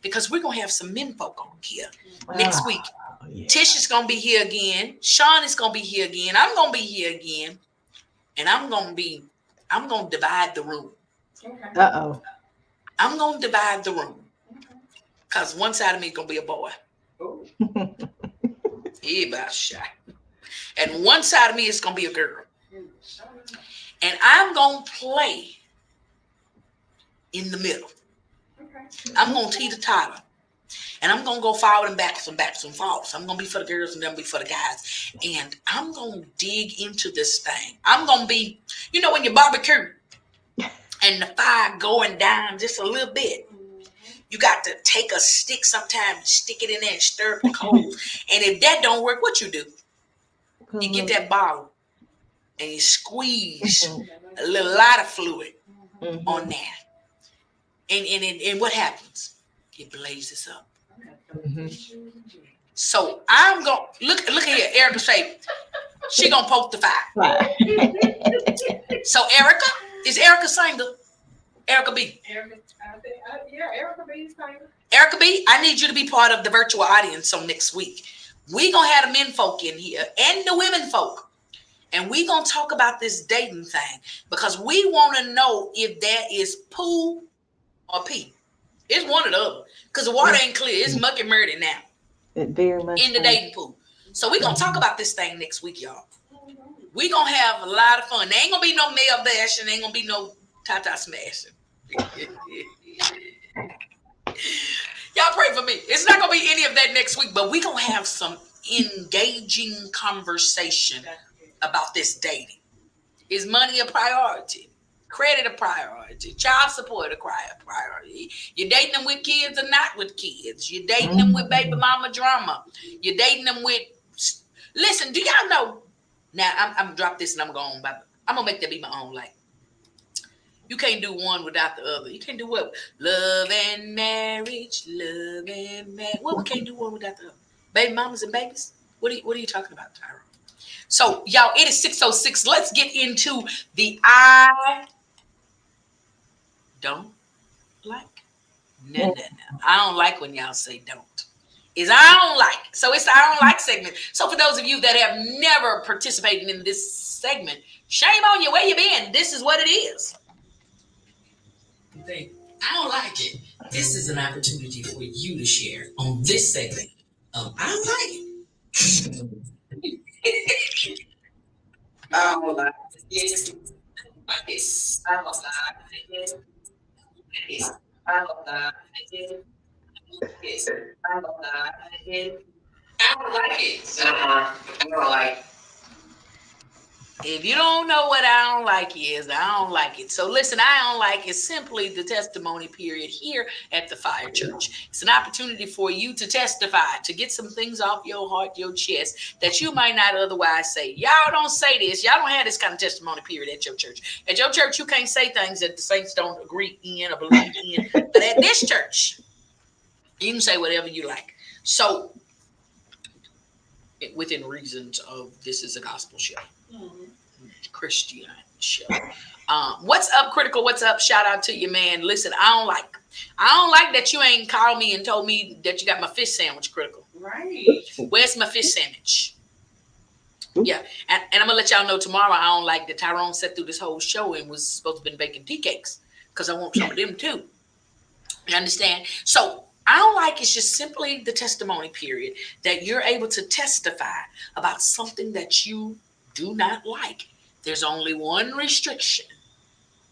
Because we're going to have some men folk on here next week. Yeah. Tish is going to be here again. Sean is going to be here again. I'm going to be here again. And I'm going to divide the room. Okay. Uh-oh. I'm going to divide the room. Because one side of me is going to be a boy. And one side of me is going to be a girl. And I'm going to play in the middle. I'm going to teeter-totter. And I'm going to go forward and backwards and backwards and forwards. I'm going to be for the girls and then be for the guys. And I'm going to dig into this thing. I'm going to be, you know, when you barbecue and the fire going down just a little bit, you got to take a stick sometimes, stick it in there and stir up the coals. And if that don't work, what you do? You get that bottle and you squeeze a little lighter fluid on that. And what happens? It blazes up. So I'm going to look here. Erica say she going to poke the fire. So Erica, is Erica single? Erica B. Erica B is kind of. Erica B, I need you to be part of the virtual audience on next week. We gonna have the men folk in here and the women folk, And we're going to talk about this dating thing because we want to know if that is poo or pee. It's one or the other because the water ain't clear. It's muck and murder now. It very much in the dating pool. So we're going to talk about this thing next week, y'all. We're going to have a lot of fun. There ain't going to be no male bashing. There ain't going to be no tata smashing. Y'all pray for me. It's not going to be any of that next week, but we're going to have some engaging conversation about this dating. Is money a priority? Credit a priority? Child support a priority? You're dating them with kids or not with kids? You're dating them with baby mama drama? You're dating them with... Listen, do y'all know... Now, I'm going to drop this and I'm going to make that be my own life. You can't do one without the other. You can't do what? Love and marriage, love and marriage. Well, we can't do one without the other. Baby mamas and babies? What are you talking about, Tyrone? So, y'all, it is 6:06. Let's get into the I don't like. No. I don't like when y'all say don't. Is I don't like. So it's the I don't like segment. So for those of you that have never participated in this segment, shame on you. Where you been? This is what it is. I don't like it. This is an opportunity for you to share on this segment of I don't like it. I don't like it. Yes. I don't like it. Yes. I don't like it. Yes. I don't like it. I don't like it. I don't like it. If you don't know what I don't like is, I don't like it. So listen, I don't like is simply the testimony period here at the Fire Church. It's an opportunity for you to testify, to get some things off your heart, your chest that you might not otherwise say. Y'all don't say this. Y'all don't have this kind of testimony period at your church. At your church, you can't say things that the saints don't agree in or believe in. But at this church, you can say whatever you like. So within reasons of this is a gospel show. Christian show. What's up, Critical? What's up? Shout out to you, man. Listen, I don't like that you ain't called me and told me that you got my fish sandwich, Critical. Right. Where's my fish sandwich? Yeah, and I'm gonna let y'all know tomorrow. I don't like that Tyrone sat through this whole show and was supposed to have been baking tea cakes because I want some of them too. You understand? So I don't like it's just simply the testimony period that you're able to testify about something that you do not like. There's only one restriction.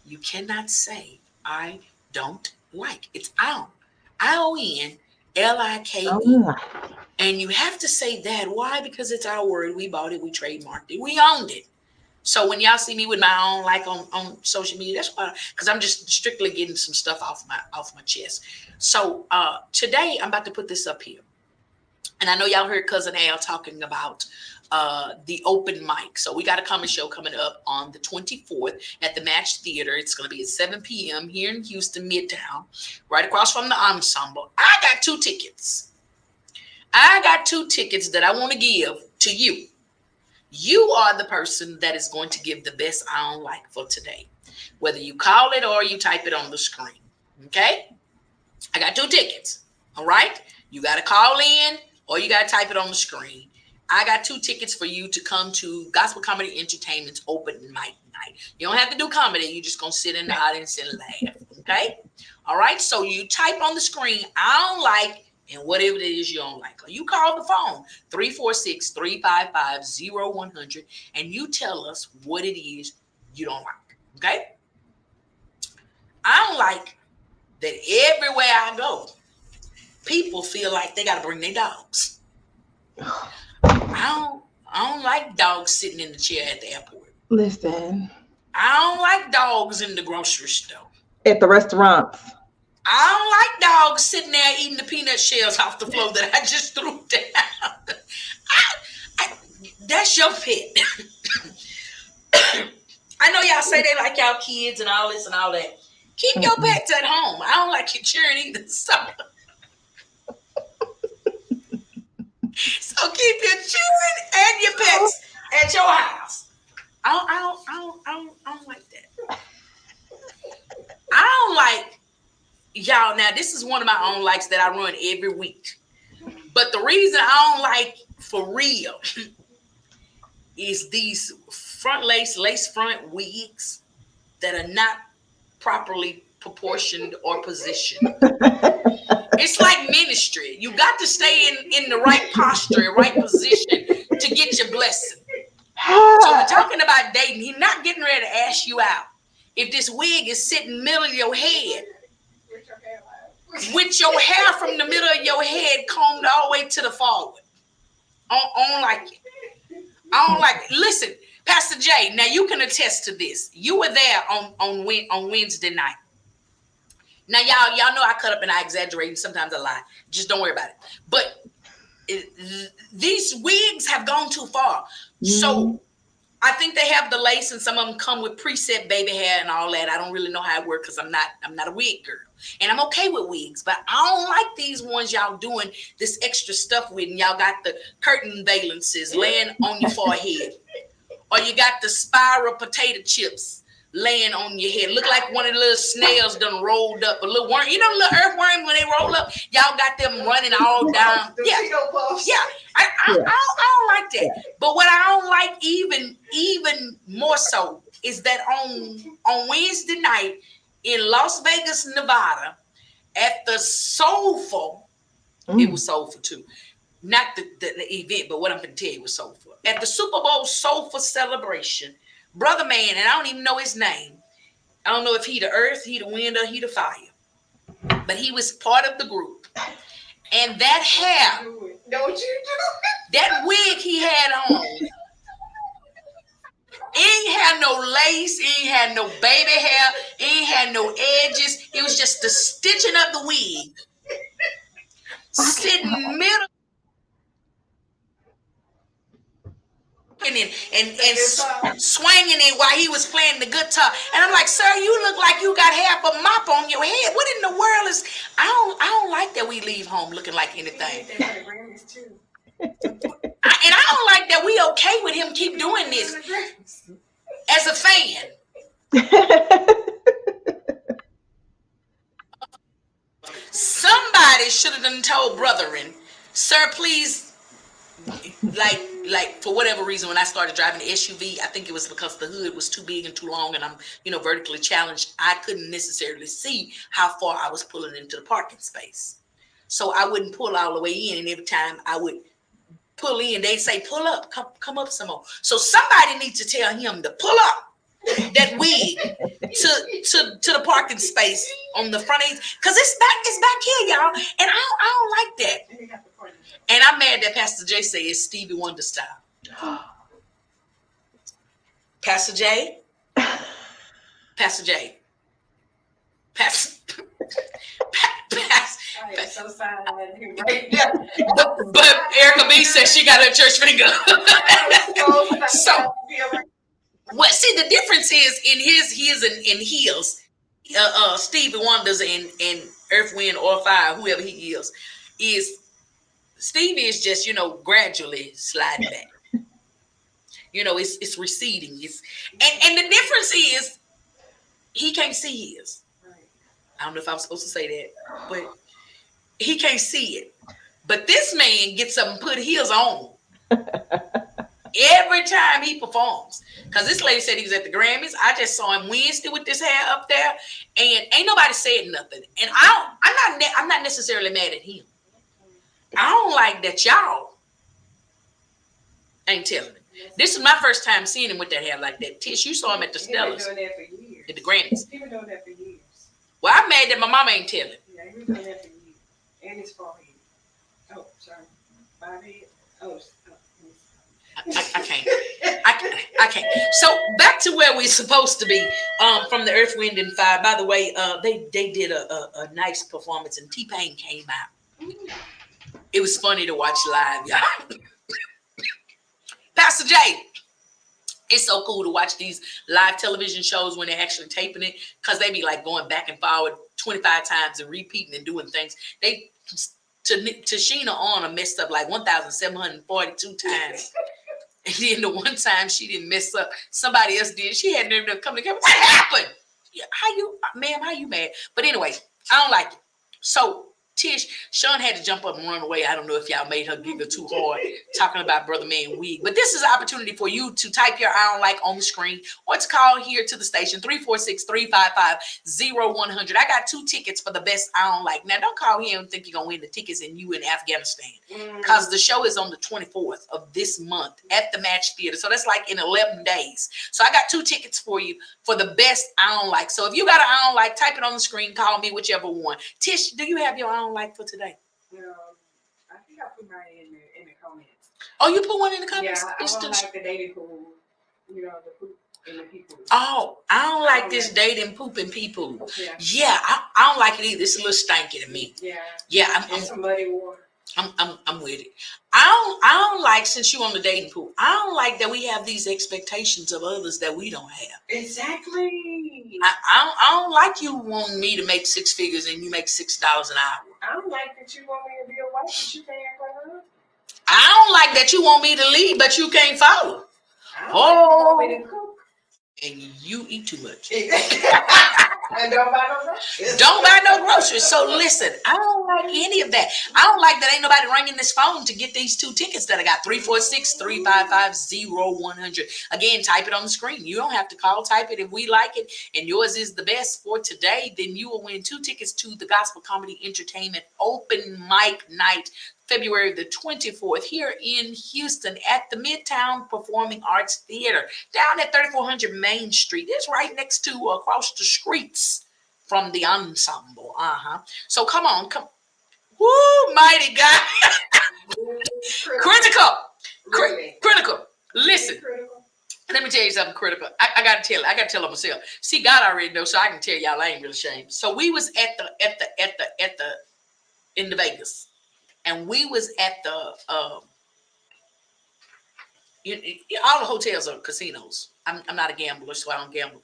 You cannot say, I don't like. It's I-O-N, I-O-N-L-I-K-E. And you have to say that. Why? Because it's our word. We bought it. We trademarked it. We owned it. So when y'all see me with my own like on social media, that's why, because I'm just strictly getting some stuff off my chest. So today I'm about to put this up here. And I know y'all heard Cousin Al talking about the open mic. So we got a comedy show coming up on the 24th at the Match Theater. It's going to be at 7 p.m. here in Houston, Midtown, right across from the Ensemble. I got 2 tickets. I got 2 tickets that I want to give to you. You are the person that is going to give the best I don't like for today, whether you call it or you type it on the screen. Okay? I got 2 tickets. All right? You got to call in or you got to type it on the screen. I got 2 tickets for you to come to Gospel Comedy Entertainment's open mic night. You don't have to do comedy. You're just going to sit in the audience and laugh. Okay? All right? So you type on the screen, I don't like, and whatever it is you don't like. Or you call the phone, 346-355-0100, and you tell us what it is you don't like. Okay? I don't like that everywhere I go, people feel like they got to bring their dogs. I don't like dogs sitting in the chair at the airport. Listen. I don't like dogs in the grocery store. At the restaurants. I don't like dogs sitting there eating the peanut shells off the floor that I just threw down. That's your pet. I know y'all say they like y'all kids and all this and all that. Keep your pets at home. I don't like you cheering either. So keep your children and your pets at your house. I don't like that. I don't like y'all. Now this is one of my own likes that I run every week. But the reason I don't like for real is these front lace front wigs that are not properly proportioned or positioned. It's like ministry. You got to stay in the right posture, right position to get your blessing. So we're talking about dating. He's not getting ready to ask you out. If this wig is sitting middle of your head, with your hair from the middle of your head combed all the way to the forward. I don't like it. I don't like it. Listen, Pastor Jay, now you can attest to this. You were there on Wednesday night. Now, y'all know I cut up and I exaggerate and sometimes I lie. Just don't worry about it. But these wigs have gone too far. So I think they have the lace and some of them come with preset baby hair and all that. I don't really know how it works because I'm not a wig girl. And I'm okay with wigs, but I don't like these ones y'all doing this extra stuff with. And y'all got the curtain valances laying on your forehead. Or you got the spiral potato chips laying on your head. Look like one of the little snails done rolled up. A little worm. You know the little earthworm when they roll up? Y'all got them running all down. Yeah. I don't like that. But what I don't like even more so is that on Wednesday night in Las Vegas, Nevada, at the Soulful, it was Soulful too. Not the event, but what I'm going to tell you was Soulful. At the Super Bowl Soulful celebration, Brother Man, and I don't even know his name. I don't know if he the earth, he the wind, or he the fire. But he was part of the group. And that hair, Don't you do it? that wig he had on, ain't had no lace, ain't had no baby hair, ain't had no edges. It was just the stitching of the wig. Sitting middle and swinging it while he was playing the guitar. And I'm like, sir, you look like you got half a mop on your head. What in the world is... I don't like that we leave home looking like anything. And I don't like that we okay with him keep doing this as a fan. Somebody should have done told Brotherin, sir, please, like for whatever reason, when I started driving the SUV, I think it was because the hood was too big and too long and I'm, vertically challenged. I couldn't necessarily see how far I was pulling into the parking space. So I wouldn't pull all the way in, and every time I would pull in, they'd say, pull up, come up some more. So somebody needs to tell him to pull up that wig to the parking space on the front end, because it's back here, y'all, and I don't like that. And I'm mad that Pastor J say it's Stevie Wonder style. Pastor J, Pastor J, but Erica B says she got her church finger. So, what? See, the difference is in in heels. Stevie Wonder's and Earth, Wind, or Fire, whoever he is Stevie is just gradually sliding back. It's receding. And the difference is he can't see his. I don't know if I'm supposed to say that, but he can't see it. But this man gets up and put heels on every time he performs. Because this lady said he was at the Grammys. I just saw him Wednesday with this hair up there, and ain't nobody said nothing. And I'm not necessarily mad at him. I don't like that y'all ain't telling me. This is my first time seeing him with that hair like that. Tish, you saw him at the Stellars. He been doing that for years. At the Grammys. He been doing that for years. Well, I'm mad that my mama ain't telling. Yeah, he been doing that for years. And his forehead. Oh, sorry. Forehead. Oh, I can't. So back to where we're supposed to be. From the Earth, Wind, and Fire. By the way, they did a nice performance, and T-Pain came out. It was funny to watch live, y'all. Pastor J, it's so cool to watch these live television shows when they're actually taping it, because they be like going back and forward 25 times and repeating and doing things. Tashina Arna messed up like 1,742 times. And then the one time she didn't mess up, somebody else did. She had nerve to come together. What happened? How you mad? But anyway, I don't like it. So Tish, Sean had to jump up and run away. I don't know if y'all made her giggle too hard talking about Brother Man Wig. But this is an opportunity for you to type your I don't like on the screen or to call here to the station, 346-355-0100. I got 2 tickets for the best I don't like. Now, don't call here and think you're going to win the tickets and you in Afghanistan. Because the show is on the 24th of this month at the Match Theater. So that's like in 11 days. So I got 2 tickets for you for the best I don't like. So if you got an I don't like, type it on the screen, call me, whichever one. Tish, do you have your I don't like for today? I think I put mine in the comments. Oh, you put one in the comments? Yeah, I don't like the dating pool, the poop and the people. Oh, I don't like this dating poop and people. Yeah, I don't like it either. It's a little stanky to me. Yeah, I'm some muddy water. I'm with it. I don't like, since you on the dating pool, I don't like that we have these expectations of others that we don't have. Exactly. I don't like you wanting me to make 6 figures and you make $6 an hour. I don't like that you want me to be a wife, but you can't for her. I don't like that you want me to lead, but you can't follow. And you eat too much. And don't buy no groceries. Don't buy no groceries. So listen, I don't like any of that. I don't like that ain't nobody ringing this phone to get these 2 tickets that I got. 346-355-0100. Again, type it on the screen. You don't have to call. Type it. If we like it and yours is the best for today, then you will win 2 tickets to the Gospel Comedy Entertainment Open Mic Night, February the 24th, here in Houston at the Midtown Performing Arts Theater, down at 3400 Main Street. It's right next to, across the streets from the Ensemble. So come on, come. Woo, mighty God. Critical. Critical. Listen. Let me tell you something critical. I gotta tell them myself. See, God already knows, so I can tell y'all I ain't really ashamed. So we was in the Vegas. And we was at the all the hotels are casinos. I'm not a gambler, so I don't gamble.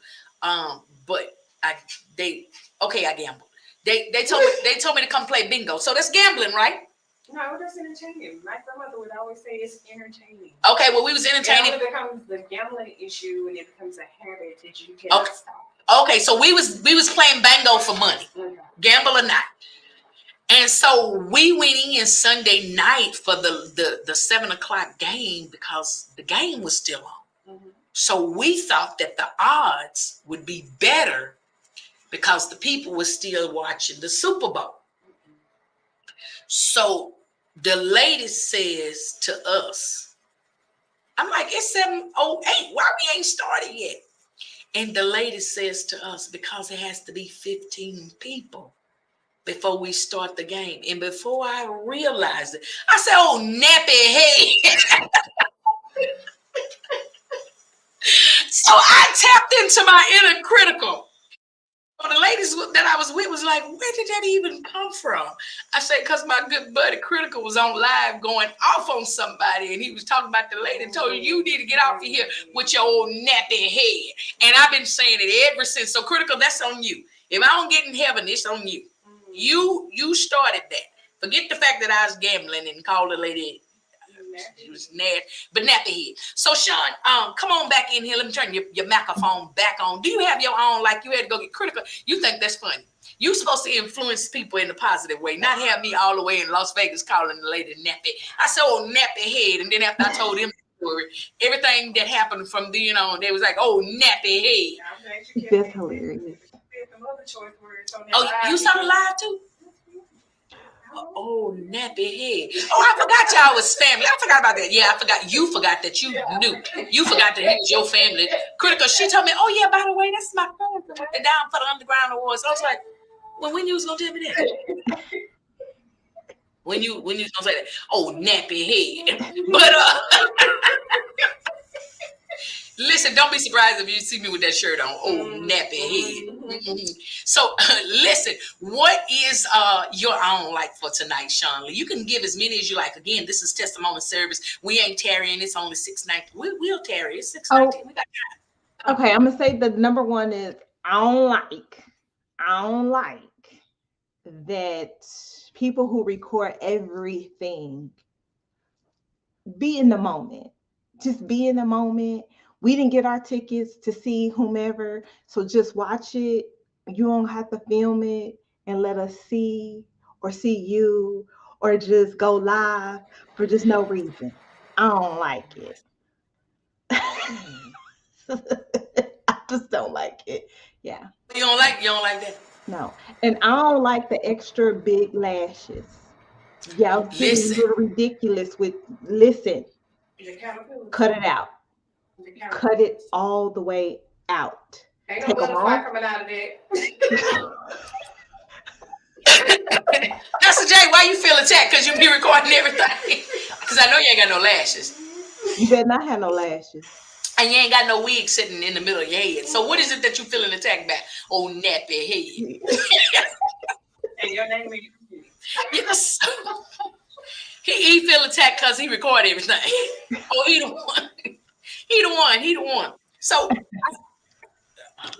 But I gamble. They told me to come play bingo. So that's gambling, right? No, that's entertaining. My grandmother would always say it's entertaining. Okay, well, we was entertaining. It becomes the gambling issue, and it becomes a habit that you cannot stop. Okay, so we was playing bingo for money, gamble or not. And so we went in Sunday night for the 7:00 game because the game was still on. So we thought that the odds would be better because the people were still watching the Super Bowl. So the lady says to us, I'm like, it's 7:08. Why we ain't started yet? And the lady says to us, because it has to be 15 people before we start the game. And before I realized it, I said, oh, nappy head. So I tapped into my inner critical. Well, the ladies that I was with was like, where did that even come from? I said, because my good buddy Critical was on live going off on somebody, and he was talking about the lady and told you need to get off of here with your old nappy head. And I've been saying it ever since. So Critical, that's on you. If I don't get in heaven, it's on you. You started that. Forget the fact that I was gambling and called the lady. It was nasty, but nappy head. So Sean, come on back in here. Let me turn your microphone back on. Do you have your own, like you had to go get critical? You think that's funny? You're supposed to influence people in a positive way, not have me all the way in Las Vegas calling the lady nappy. I said, oh, nappy head. And then after I told him the story, everything that happened from then on, they was like, oh, nappy head. That's hilarious. Oh, you saw the live too? Oh, nappy head. Oh, I forgot y'all was family. I forgot about that. Yeah, I forgot. You forgot that you knew. You forgot that he was your family. Critical. She told me, oh, yeah, by the way, that's my cousin. Went down for the Underground Awards. I was like, well, when you was going to tell me that? When you was going to say that? Oh, nappy head. But, listen, don't be surprised if you see me with that shirt on. Oh, nappy head. So, listen, what is your own like for tonight, Sean Lee? You can give as many as you like. Again, this is testimony service. We ain't tarrying. It's only 6:19. We'll tarry. It's 6:19. We got time. Okay, I'm gonna say the number one is I don't like that people who record everything. Be in the moment. Just be in the moment. We didn't get our tickets to see whomever, so just watch it. You don't have to film it and let us see. or see you or just go live for just no reason. I don't like it. I just don't like it. Yeah. You don't like that? No. And I don't like the extra big lashes. Y'all getting a little ridiculous with cut it out. Cut it all the way out. Ain't no butterfly coming out of that. Pastor Jay, why you feel attacked? Because you be recording everything. Because I know you ain't got no lashes. You better not have no lashes. And you ain't got no wig sitting in the middle of your head. So what is it that you feeling attacked by? Oh, nappy head. And your name is yes. He feel attacked because he record everything. Oh, he the one. He the one. So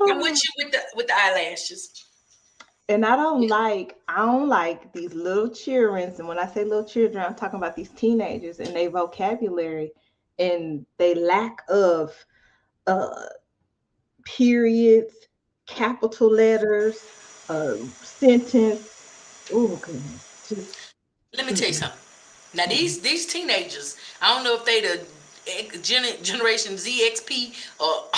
I'm with you with the eyelashes. And I don't like these little children. And when I say little children, I'm talking about these teenagers and their vocabulary and they lack of periods, capital letters, sentence. Oh goodness. Let me tell you something. Now these teenagers, I don't know if they the Generation ZXP or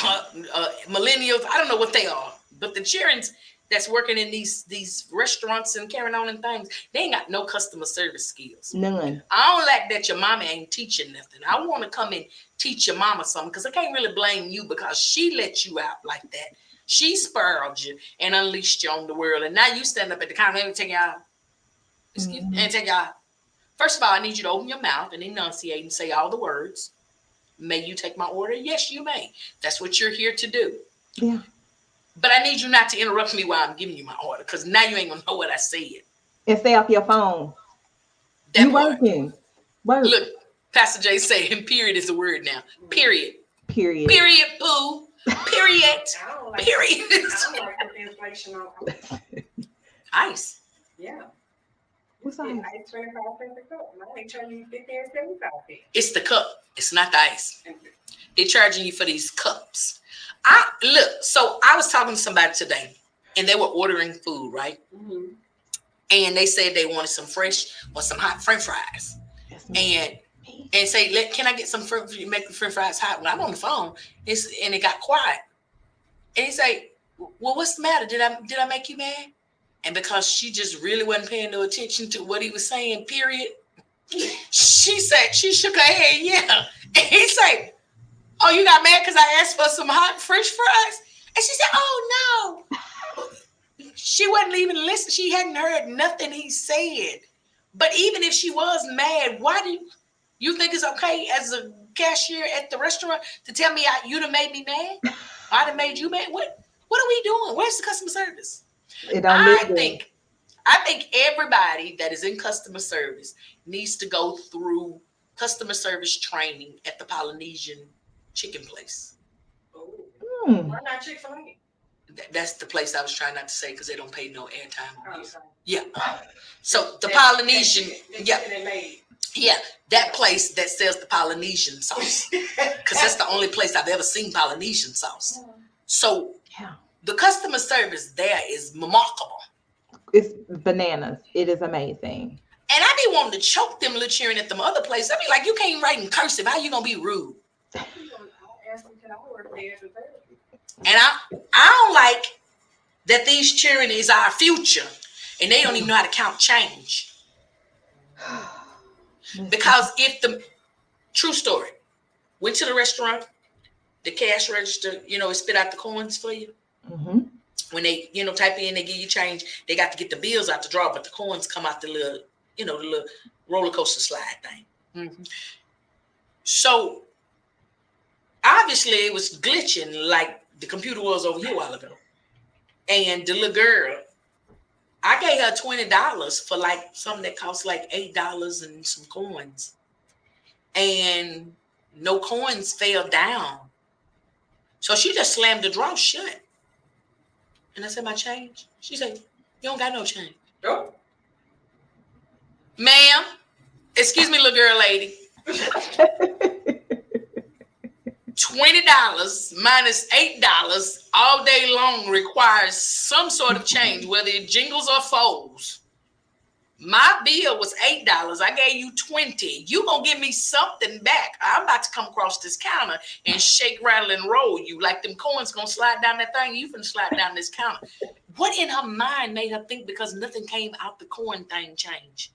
millennials. I don't know what they are, but the children that's working in these restaurants and carrying on and things, they ain't got no customer service skills. None. I don't like that your mama ain't teaching nothing. I want to come and teach your mama something because I can't really blame you because she let you out like that. She spoiled you and unleashed you on the world, and now you stand up at the counter and take y'all. Excuse me, and take y'all. First of all, I need you to open your mouth and enunciate and say all the words. May you take my order? Yes, you may. That's what you're here to do. Yeah. But I need you not to interrupt me while I'm giving you my order, because now you ain't gonna know what I said. And stay off your phone. You working. Work. Look, Pastor Jay saying period is the word now. Period. Period. Period, poo. Period. I don't like Period. I don't like the inflation on Ice. Yeah. What's ice? Ice 25 cents a cup. I ain't charging you 50 and 75 cents. It's the cup. It's not the ice. They're charging you for these cups. So I was talking to somebody today, and they were ordering food, right? Mm-hmm. And they said they wanted some fresh or some hot French fries, and say, "Can I get some make the French fries hot?" When I'm on the phone, and it got quiet, and he say, "Well, what's the matter? Did I make you mad?" And because she just really wasn't paying no attention to what he was saying, period, she shook her head, yeah. And he said, "Oh, you got mad because I asked for some hot French fries?" And she said, "Oh, no." She wasn't even listening. She hadn't heard nothing he said. But even if she was mad, why do you think it's okay as a cashier at the restaurant to tell me you'd have made me mad? I'd have made you mad? What are we doing? Where's the customer service? I think everybody that is in customer service needs to go through customer service training at the Polynesian chicken place. Why not Chick-fil-A? That's the place I was trying not to say because they don't pay no airtime on here. Sorry. Yeah. So the Polynesian, yeah, that place that sells the Polynesian sauce, because that's the only place I've ever seen Polynesian sauce. So the customer service there is remarkable. It's bananas. It is amazing. And I be wanting to choke them little cheering at them other places. I be like, you can't write in cursive. How you gonna be rude? And I don't like that these children is our future and they don't even know how to count change. Because if the true story went to the restaurant, the cash register, it spit out the coins for you. Mm-hmm. When they, type in, they give you change, they got to get the bills out the drawer, but the coins come out the little, the little roller coaster slide thing. Mm-hmm. So obviously it was glitching like the computer was over here a while ago. And the little girl, I gave her $20 for like something that cost like $8 and some coins. And no coins fell down. So she just slammed the drawer shut. And I said, my change? She said, you don't got no change. Nope. Ma'am, excuse me, little girl lady. $20 minus $8 all day long requires some sort of change, whether it jingles or folds. My bill was $8. I gave you $20. You gonna give me something back. I'm about to come across this counter and shake, rattle, and roll you like them coins gonna slide down that thing. You finna slide down this counter. What in her mind made her think because nothing came out the coin thing change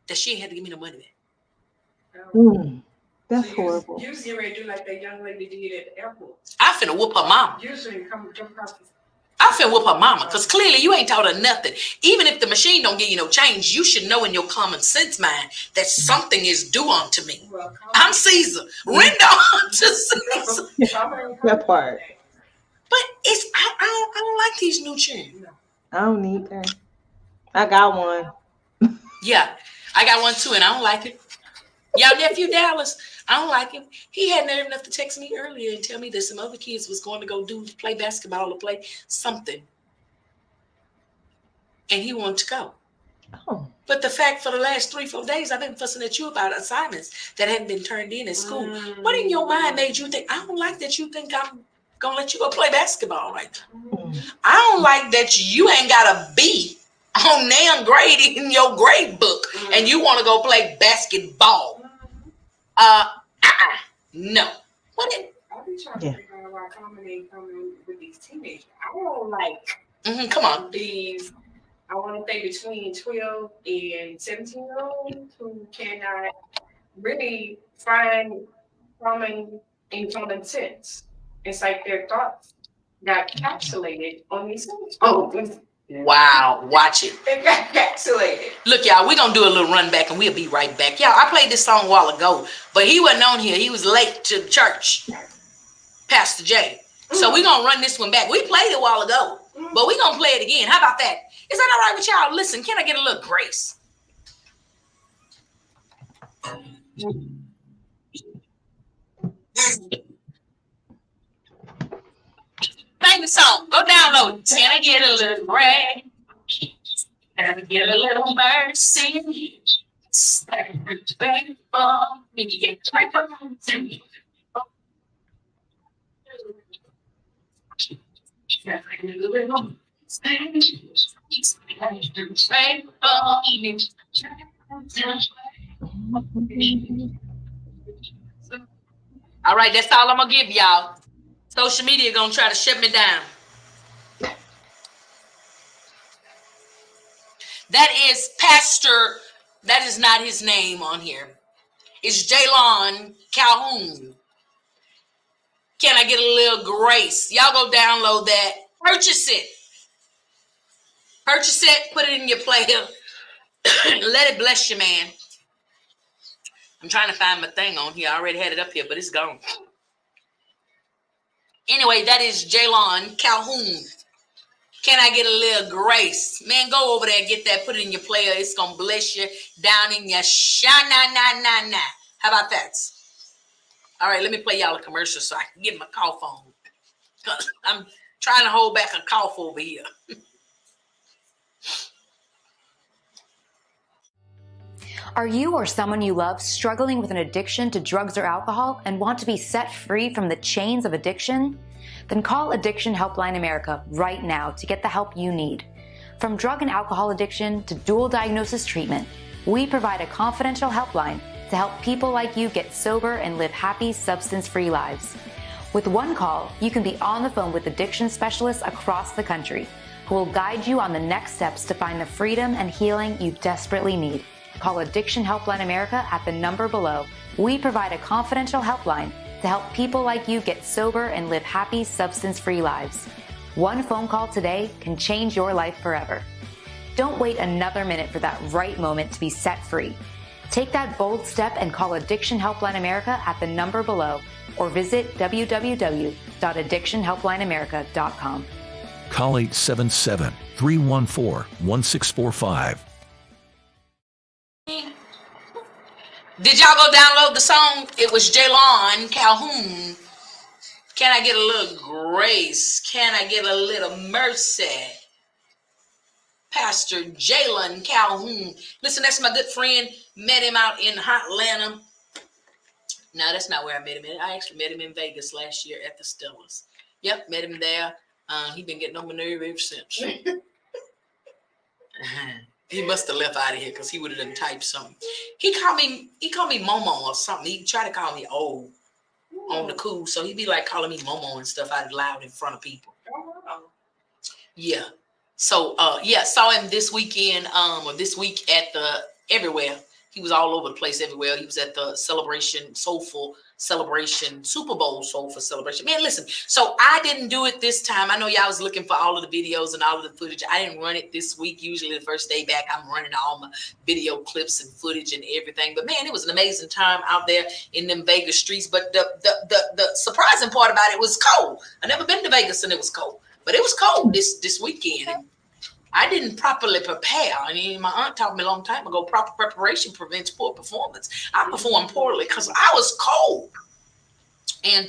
that she had to give me the money back? That's horrible. You was getting ready to do like that young lady did at the airport. I finna whoop her mama. Usually come across the I finna whoop her mama because clearly you ain't taught her nothing. Even if the machine don't give you no change, you should know in your common sense mind that something is due unto me. I'm Caesar. Render unto Caesar. That part. But it's I don't like these new children. I don't need that. I got one. Yeah, I got one too, and I don't like it. Y'all nephew Dallas, I don't like him. He had nerve enough to text me earlier and tell me that some other kids was going to go play basketball or play something. And he wanted to go. Oh. But the fact for the last 3-4 days, I've been fussing at you about assignments that hadn't been turned in at school. What in your mind made you think, I don't like that you think I'm going to let you go play basketball right now. I don't like that you ain't got a B on damn grade in your grade book and you want to go play basketball. No. What in? I be trying to figure out why coming with these teenagers. I don't like come on. These, I want to say between 12 and 17-year-olds who cannot really find common sense. It's like their thoughts got encapsulated on these phones. Wow, watch it. It got encapsulated. Look, y'all, we're going to do a little run back and we'll be right back. Y'all, I played this song a while ago, but he wasn't on here. He was late to church, Pastor Jay. So we're going to run this one back. We played it a while ago, but we're going to play it again. How about that? Is that all right with y'all? Listen, can I get a little grace? Sing the song. Go download it. Can I get a little grace? Can I get a little mercy? All right, that's all I'm gonna give y'all. Social media gonna try to shut me down. That is Pastor. That is not his name on here. It's Jaylon Calhoun. Can I get a little grace? Y'all go download that. Purchase it. Purchase it. Put it in your player. Let it bless you, man. I'm trying to find my thing on here. I already had it up here, but it's gone. Anyway, that is Jaylon Calhoun. Can I get a little grace? Man, go over there and get that. Put it in your player. It's going to bless you down in your sha-na-na-na-na. How about that? All right, let me play y'all a commercial so I can get my cough on. I'm trying to hold back a cough over here. Are you or someone you love struggling with an addiction to drugs or alcohol and want to be set free from the chains of addiction? Then call Addiction Helpline America right now to get the help you need. From drug and alcohol addiction to dual diagnosis treatment, we provide a confidential helpline to help people like you get sober and live happy, substance-free lives. With one call, you can be on the phone with addiction specialists across the country who will guide you on the next steps to find the freedom and healing you desperately need. Call Addiction Helpline America at the number below. We provide a confidential helpline to help people like you get sober and live happy, substance-free lives. One phone call today can change your life forever. Don't wait another minute for that right moment to be set free. Take that bold step and call Addiction Helpline America at the number below or visit www.addictionhelplineamerica.com. Call 877-314-1645. Did y'all go download the song? It was Jaylon Calhoun. Can I get a little grace? Can I get a little mercy? Pastor Jaylon Calhoun. Listen, that's my good friend. Met him out in Atlanta. No, that's not where I met him. I actually met him in Vegas last year at the Stellars. Yep, met him there. He been getting on my nerve ever since. He must have left out of here because he would have done typed something. He called me Momo or something. He tried to call me old on the cool. So he'd be like calling me Momo and stuff out loud in front of people. Yeah. So saw him this weekend, or this week at the everywhere. He was all over the place everywhere. He was at the Soulful Celebration, Super Bowl Soulful Celebration. Man, listen, so I didn't do it this time. I know y'all was looking for all of the videos and all of the footage. I didn't run it this week. Usually the first day back, I'm running all my video clips and footage and everything. But man, it was an amazing time out there in them Vegas streets. But the surprising part about it was cold. I never been to Vegas and it was cold. But it was cold this weekend. And I didn't properly prepare. I mean, my aunt taught me a long time ago, proper preparation prevents poor performance. I performed poorly because I was cold. And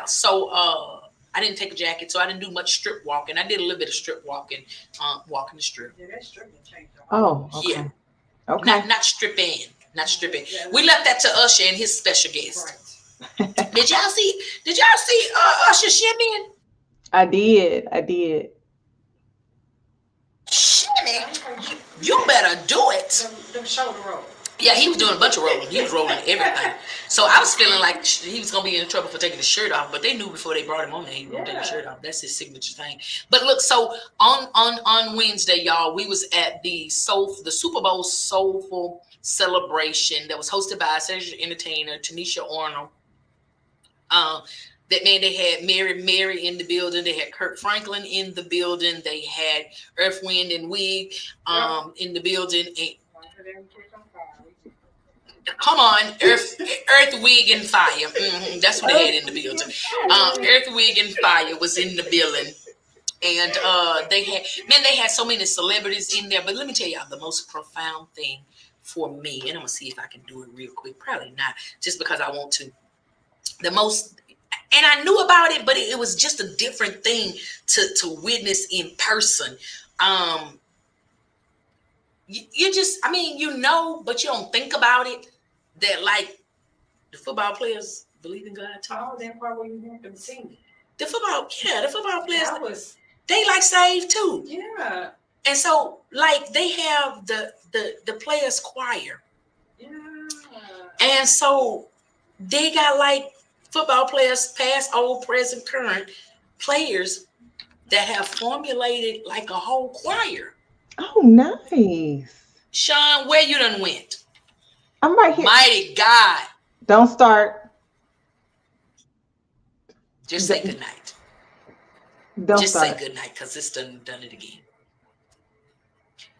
so I didn't take a jacket, so I didn't do much strip walking. I did a little bit of strip walking, walking the strip. Yeah, that stripping changed. Oh, okay. Yeah. Okay. Not stripping. We left that to Usher and his special guest. Right. Did y'all see Usher shimmying? I did. Shimmy, you better do it. Them shoulder roll. Yeah, he was doing a bunch of rolling. He was rolling everything. So I was feeling like he was gonna be in trouble for taking his shirt off, but they knew before they brought him on there he was gonna take his shirt off. That's his signature thing. But look, so on Wednesday, y'all, we was at the Super Bowl Soulful Celebration that was hosted by Cedric Entertainer, Tanisha Arnold. They had Mary in the building. They had Kirk Franklin in the building. They had Earth, Wind, and Wig in the building. And, come on, Earth, Wig, and Fire. Mm-hmm, that's what they had in the building. Earth, Wig, and Fire was in the building. And they had so many celebrities in there. But let me tell y'all the most profound thing for me, and I'm going to see if I can do it real quick. Probably not, just because I want to. And I knew about it, but it was just a different thing to witness in person. You just, I mean, but you don't think about it. That like the football players believe in God too. Oh, that part where you haven't seen it. The football players, they like saved too. Yeah. And so like they have the players choir. Yeah. And so they got like football players, past, old, present, current players that have formulated like a whole choir. Oh, nice. Sean, where you done went? I'm right here. Mighty God. Don't start. Just say good night. Don't Just start. say good night because it's done it again.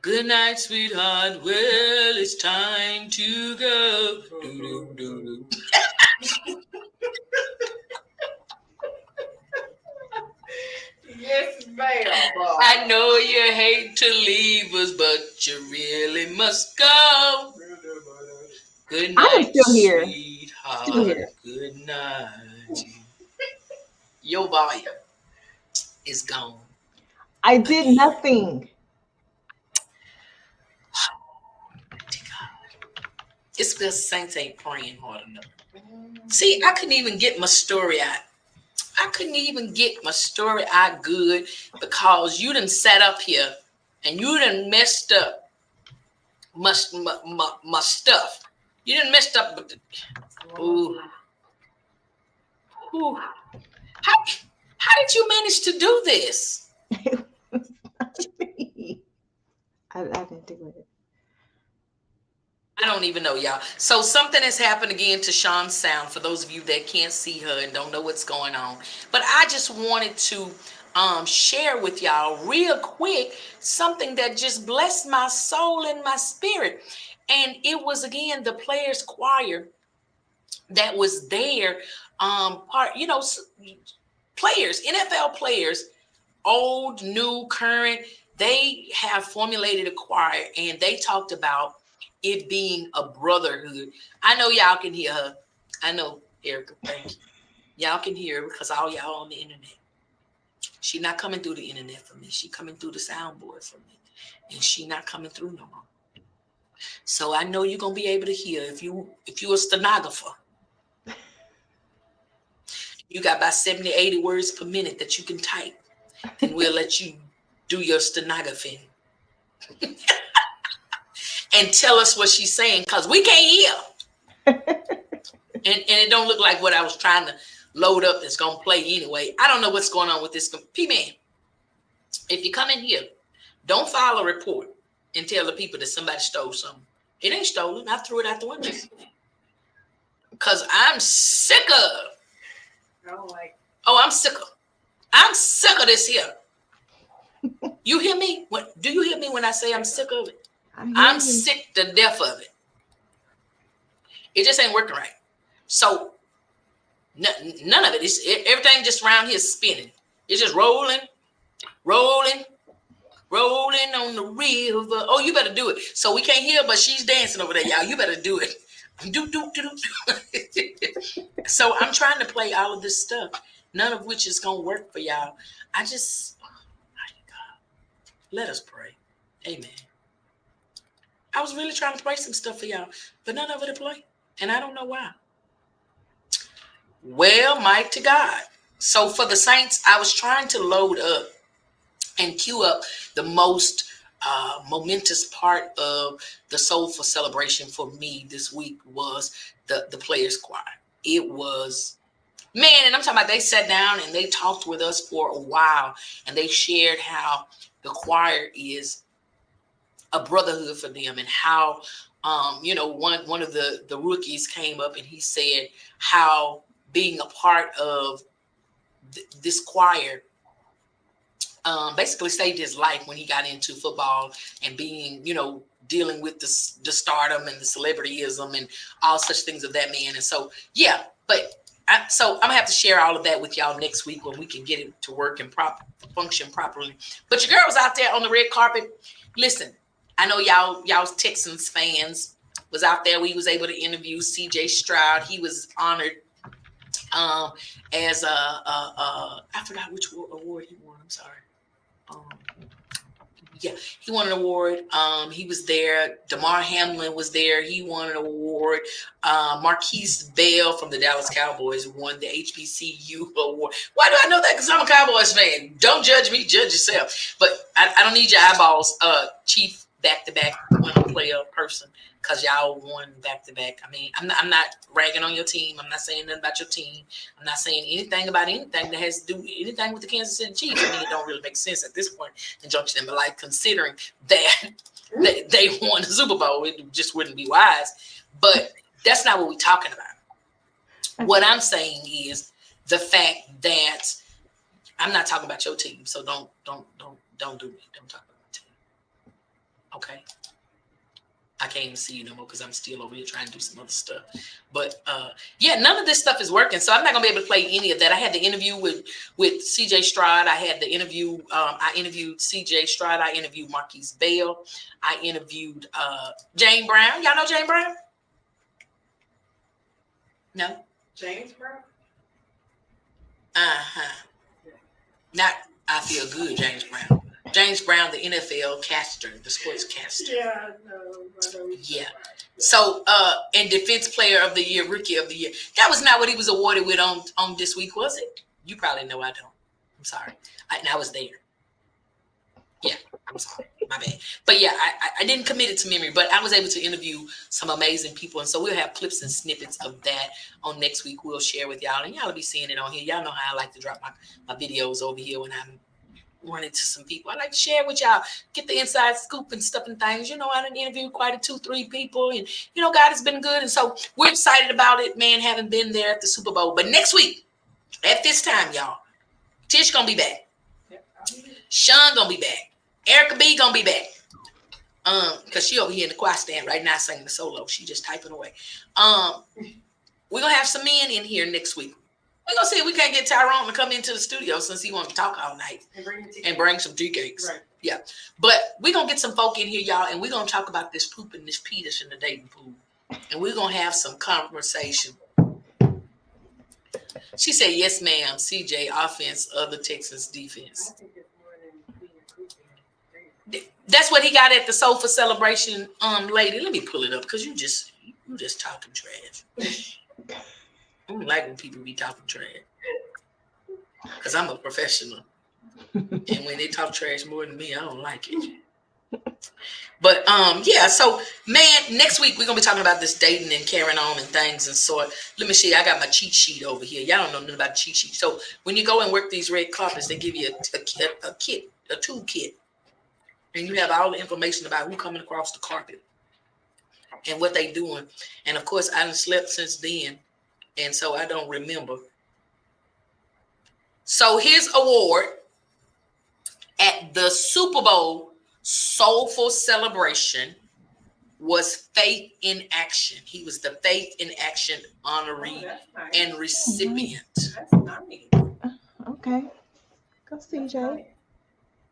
Good night, sweetheart. Well, it's time to go. Do-do-do-do. Yes, ma'am. I know you hate to leave us, but you really must go. Good night, I'm still here. sweetheart. Still here. Good night. Your volume is gone. I did nothing. It's because saints ain't praying hard enough. See, I couldn't even get my story out. Good because you done sat up here and you done messed up my stuff. You done messed up with the, ooh. How did you manage to do this? I didn't do it. I don't even know, y'all. So something has happened again to Sean's sound for those of you that can't see her and don't know what's going on. But I just wanted to share with y'all real quick something that just blessed my soul and my spirit. And it was, again, the players' choir that was there. Players, NFL players, old, new, current, they have formulated a choir and they talked about it being a brotherhood. I know y'all can hear her. I know, Erica, thank you. Y'all can hear her because all y'all on the internet. She not coming through the internet for me. She coming through the soundboard for me. And she not coming through no more. So I know you're going to be able to hear if you're a stenographer. You got about 70, 80 words per minute that you can type. And we'll let you do your stenographing. and tell us what she's saying, because we can't hear. and it don't look like what I was trying to load up is going to play anyway. I don't know what's going on with this. P-Man, if you come in here, don't file a report and tell the people that somebody stole something. It ain't stolen. I threw it out the window. Because I'm sick of. I'm sick of. I'm sick of this here. You hear me? Do you hear me when I say I'm sick of it? I'm sick to death of it. It just ain't working right. So none of it. Everything just around here is spinning. It's just rolling on the river. Oh, you better do it. So we can't hear, but she's dancing over there, y'all. You better do it. So I'm trying to play all of this stuff, none of which is going to work for y'all. Let us pray. Amen. I was really trying to play some stuff for y'all, but none of it to play. And I don't know why. Well, might to God. So for the saints, I was trying to load up and cue up the most momentous part of the Soulful celebration for me this week was the Players Choir. It was, man, and I'm talking about they sat down and they talked with us for a while, and they shared how the choir is a brotherhood for them, and how one of the rookies came up and he said how being a part of this choir basically saved his life when he got into football and being, dealing with the stardom and the celebrityism and all such things of that man. And so, yeah, so I'm gonna have to share all of that with y'all next week when we can get it to work and function properly. But your girl was out there on the red carpet. Listen, I know y'all Texans fans was out there. We was able to interview CJ Stroud. He was honored as I forgot which award he won. I'm sorry. He won an award. He was there. DeMar Hamlin was there. He won an award. Marquise Bell from the Dallas Cowboys won the HBCU award. Why do I know that? Because I'm a Cowboys fan. Don't judge me. Judge yourself. But I don't need your eyeballs. Chief back-to-back winner player person, because y'all won back-to-back. I mean, I'm not ragging on your team. I'm not saying nothing about your team. I'm not saying anything about anything that has to do anything with the Kansas City Chiefs. I mean, it don't really make sense at this point in junction. But like, considering that they won the Super Bowl, it just wouldn't be wise. But that's not what we're talking about. What I'm saying is the fact that I'm not talking about your team. So don't do me. Don't talk about my team. Okay. I can't even see you no more because I'm still over here trying to do some other stuff. But none of this stuff is working. So I'm not gonna be able to play any of that. I had the interview with CJ Stroud. I had the interview. I interviewed CJ Stroud. I interviewed Marquise Bell. I interviewed Jane Brown. Y'all know Jane Brown? No? James Brown? Not I Feel Good, James Brown. James Brown, the NFL caster, the sports caster. Yeah, no. Yeah. So, and Defense Player of the Year, Rookie of the Year. That was not what he was awarded with on this week, was it? You probably know I don't. I'm sorry. I was there. Yeah, I'm sorry. My bad. But yeah, I didn't commit it to memory, but I was able to interview some amazing people. And so we'll have clips and snippets of that on next week. We'll share with y'all. And y'all will be seeing it on here. Y'all know how I like to drop my videos over here when I'm running to some people. I like to share with y'all, get the inside scoop and stuff and things. I done interviewed quite 2-3 people, and God has been good. And so we're excited about it, man, having been there at the Super Bowl. But next week, at this time, y'all, Tish gonna be back. Sean gonna be back. Erica B gonna be back. Because she over here in the choir stand right now singing the solo. She just typing away. We're gonna have some men in here next week. We're going to see if we can't get Tyrone to come into the studio since he wants to talk all night and bring some tea cakes. Right. Yeah. But we're going to get some folk in here, y'all, and we're going to talk about this poop and this penis in the dating pool. And we're going to have some conversation. She said, yes, ma'am. CJ, offense of the Texans defense. That's what he got at the Sofa celebration, lady. Let me pull it up because you just talking trash. I don't like when people be talking trash because I'm a professional. And when they talk trash more than me, I don't like it. But yeah, so man, next week we're gonna be talking about this dating and carrying on and things and sort. Let me see, I got my cheat sheet over here. Y'all don't know nothing about cheat sheet. So when you go and work these red carpets, they give you a kit, a toolkit, and you have all the information about who coming across the carpet and what they doing. And of course, I done slept since then, and so I don't remember. So his award at the Super Bowl Soulful Celebration was Faith in Action. He was the Faith in Action honoree and recipient. That's nice. Okay. Go CJ.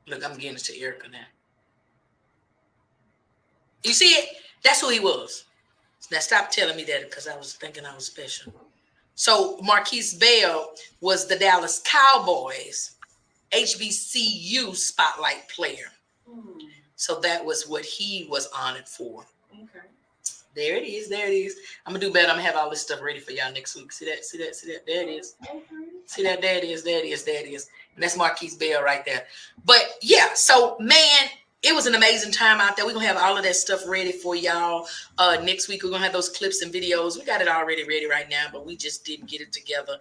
Look, I'm getting it to Erica now. You see it? That's who he was. Now stop telling me that because I was thinking I was special. So Marquise Bell was the Dallas Cowboys HBCU Spotlight Player. So that was what he was honored for. Okay. There it is. There it is. I'm gonna do better. I'm gonna have all this stuff ready for y'all next week. See that? See that? See that? There it is. See that? There it is. There it is. There it is. And that's Marquise Bell right there. But yeah, so man, it was an amazing time out there. We're gonna have all of that stuff ready for y'all. Next week, we're gonna have those clips and videos. We got it already ready right now, but we just didn't get it together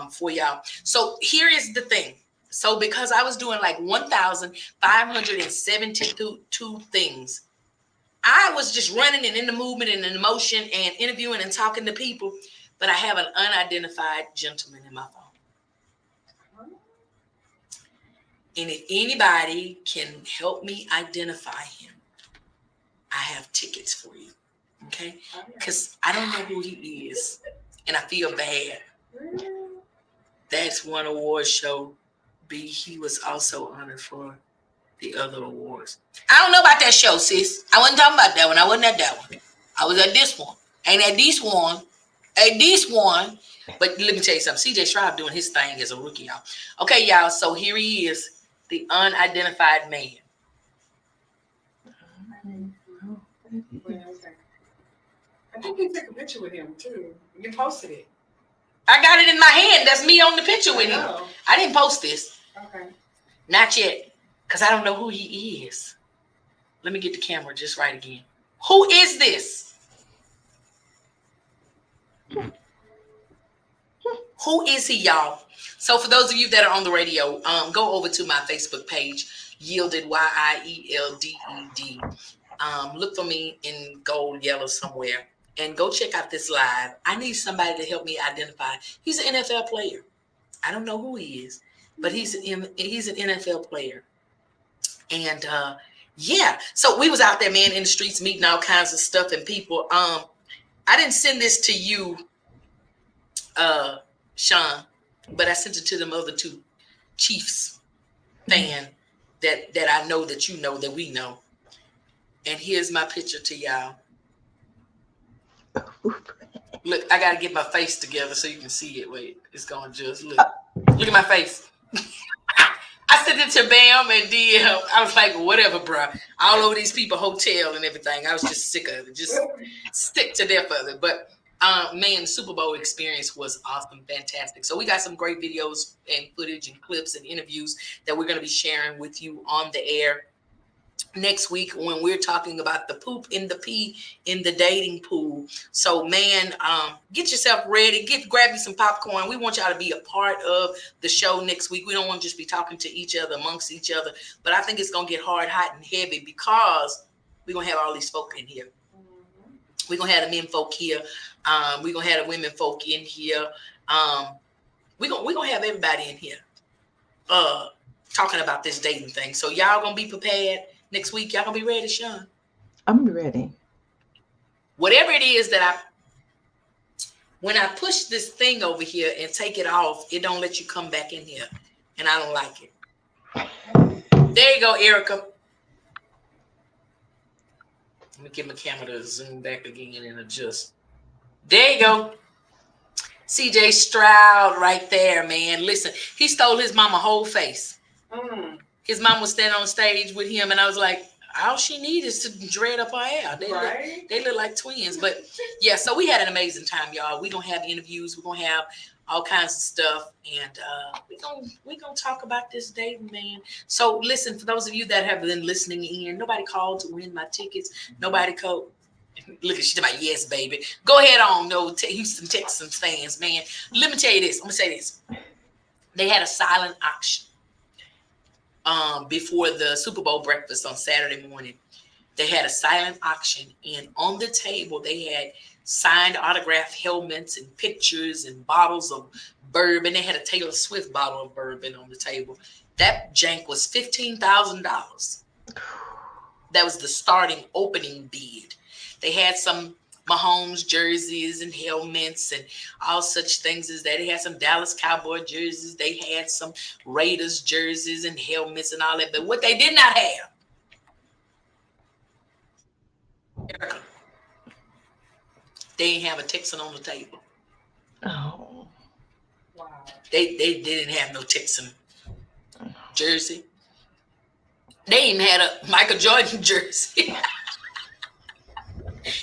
for y'all. So here is the thing. So because I was doing like 1,572 things, I was just running and in the movement and in the motion and interviewing and talking to people, but I have an unidentified gentleman in my phone. And if anybody can help me identify him, I have tickets for you, okay? Because I don't know who he is, and I feel bad. That's one award show. B, he was also honored for the other awards. I don't know about that show, sis. I wasn't talking about that one. I wasn't at that one. I was at this one. Ain't at this one. At this one. But let me tell you something. CJ Stroud doing his thing as a rookie, y'all. Okay, y'all. So here he is, the unidentified man. I think you took a picture with him too. You posted it. I got it in my hand. That's me on the picture with him. I didn't post this. Okay. Not yet. Because I don't know who he is. Let me get the camera just right again. Who is this? Who is he, y'all? So for those of you that are on the radio, go over to my Facebook page, Yielded, YIELDED. Look for me in gold, yellow somewhere. And go check out this live. I need somebody to help me identify. He's an NFL player. I don't know who he is, but he's an NFL player. And yeah, so we was out there, man, in the streets meeting all kinds of stuff and people. I didn't send this to you, Sean, but I sent it to them other two Chiefs fan that I know that you know that we know. And here's my picture to y'all. Look, I gotta get my face together so you can see it. Wait, it's gonna just look at my face. I sent it to Bam and DM. I was like, whatever, bro. All over these people, hotel and everything. I was just sick of it, just sick to death of it. But man, the Super Bowl experience was awesome, fantastic. So we got some great videos and footage and clips and interviews that we're gonna be sharing with you on the air next week when we're talking about the poop in the pee in the dating pool. So man, get yourself ready, grab you some popcorn. We want y'all to be a part of the show next week. We don't want to just be talking to each other amongst each other, but I think it's gonna get hard, hot, and heavy because we're gonna have all these folk in here. We're gonna have the men folk here. We're gonna have the women folk in here. We're gonna have everybody in here talking about this dating thing. So y'all gonna be prepared. Next week, y'all gonna be ready, Sean? I'm ready. Whatever it is that when I push this thing over here and take it off, it don't let you come back in here. And I don't like it. There you go, Erica. Let me get my camera to zoom back again and adjust. There you go. CJ Stroud right there, man. Listen, he stole his mama whole face. His mom was standing on stage with him, and I was like, All she needs is to dread up her hair. Right. They look like twins. But yeah, so we had an amazing time, y'all. We're gonna have interviews, we're gonna have all kinds of stuff, and we're gonna talk about this day, man. So listen, for those of you that have been listening in, nobody called to win my tickets. Nobody called. Look at she's like, yes, baby. Go ahead on, no Houston Texans fans, man. Let me tell you this. I'm gonna say this. They had a silent auction before the Super Bowl breakfast on Saturday morning. They had a silent auction, and on the table they had signed autograph helmets and pictures and bottles of bourbon. They had a Taylor Swift bottle of bourbon on the table. That jank was $15,000. That was the starting opening bid. They had some Mahomes jerseys and helmets and all such things as that. They had some Dallas Cowboy jerseys. They had some Raiders jerseys and helmets and all that. But what they did not have, Erica, they didn't have a Texan on the table. Oh. Wow. They didn't have no Texan jersey. They even had a Michael Jordan jersey.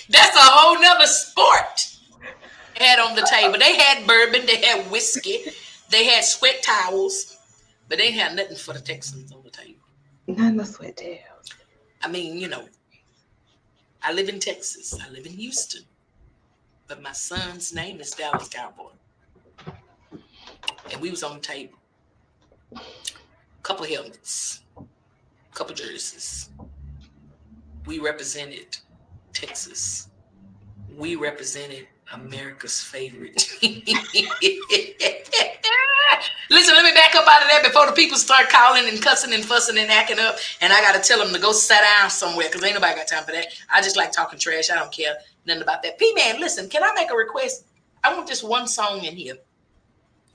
That's a whole nother sport. Had on the table. They had bourbon, they had whiskey, they had sweat towels, but they didn't have nothing for the Texans on the table. None of sweat towels. I mean, you know, I live in Texas. I live in Houston. But my son's name is Dallas Cowboy. And we was on the table. Couple helmets, couple jerseys. We represented Texas. We represented America's favorite team. Listen, let me back up out of that before the people start calling and cussing and fussing and acting up. And I got to tell them to go sit down somewhere because ain't nobody got time for that. I just like talking trash. I don't care nothing about that. P-Man, listen, can I make a request? I want this one song in here.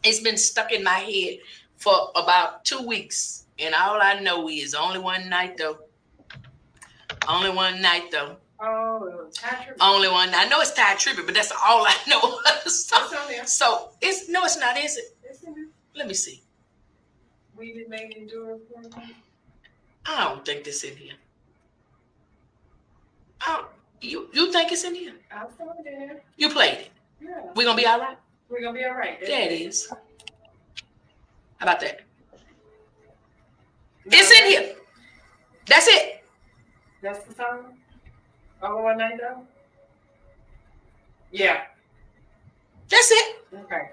It's been stuck in my head for about 2 weeks. And all I know is only one night, though. Only one night, though. Oh, Ty Tribbett. Only one. I know it's Ty Tribbett, but that's all I know. It's on there. So it's no, it's not, is it? It's in there. Let me see. We did make endure for them. I don't think this in here. You think it's in here? I'll throw it in there. You played it. Yeah. We gonna be all right? We're gonna be all right. There it is. How about that? It's in here. That's it. That's the song? All one night though? Yeah. That's it. Okay.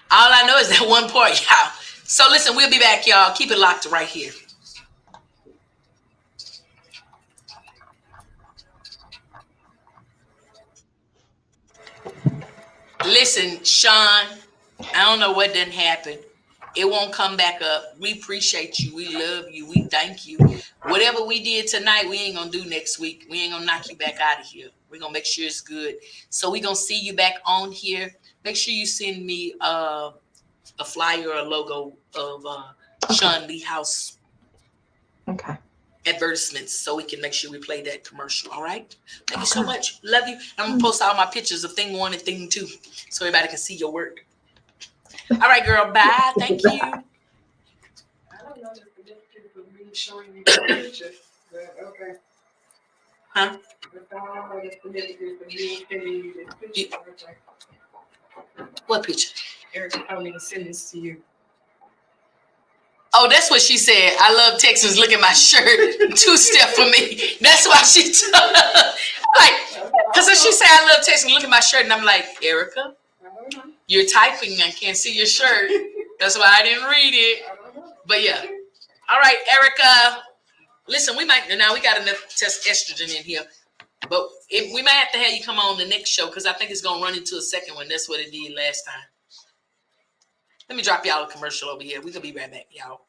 All I know is that one part, y'all. So listen, we'll be back, y'all. Keep it locked right here. Listen, Sean, I don't know what didn't happen. It won't come back up. We appreciate you. We love you. We thank you. Whatever we did tonight, we ain't going to do next week. We ain't going to knock you back out of here. We're going to make sure it's good. So we're going to see you back on here. Make sure you send me a flyer or a logo of Sean Lee House advertisements so we can make sure we play that commercial. All right? Thank you so much. Love you. I'm going to post all my pictures of thing 1 and thing 2 so everybody can see your work. All right, girl. Bye. Thank you. I don't know the significance of me showing you the picture, but okay. Huh? I don't know the significance of me sending you this picture. Okay. What picture? Erica told me to send this to you. Oh, that's what she said. I love Texans. Look at my shirt. 2-step for me. That's why she told like, because she said, I love Texans. Look at my shirt. And I'm like, Erica, you're typing. I can't see your shirt. That's why I didn't read it. But yeah. All right, Erica. Listen, we got enough test estrogen in here. But we might have to have you come on the next show because I think it's going to run into a second one. That's what it did last time. Let me drop y'all a commercial over here. We're going to be right back, y'all.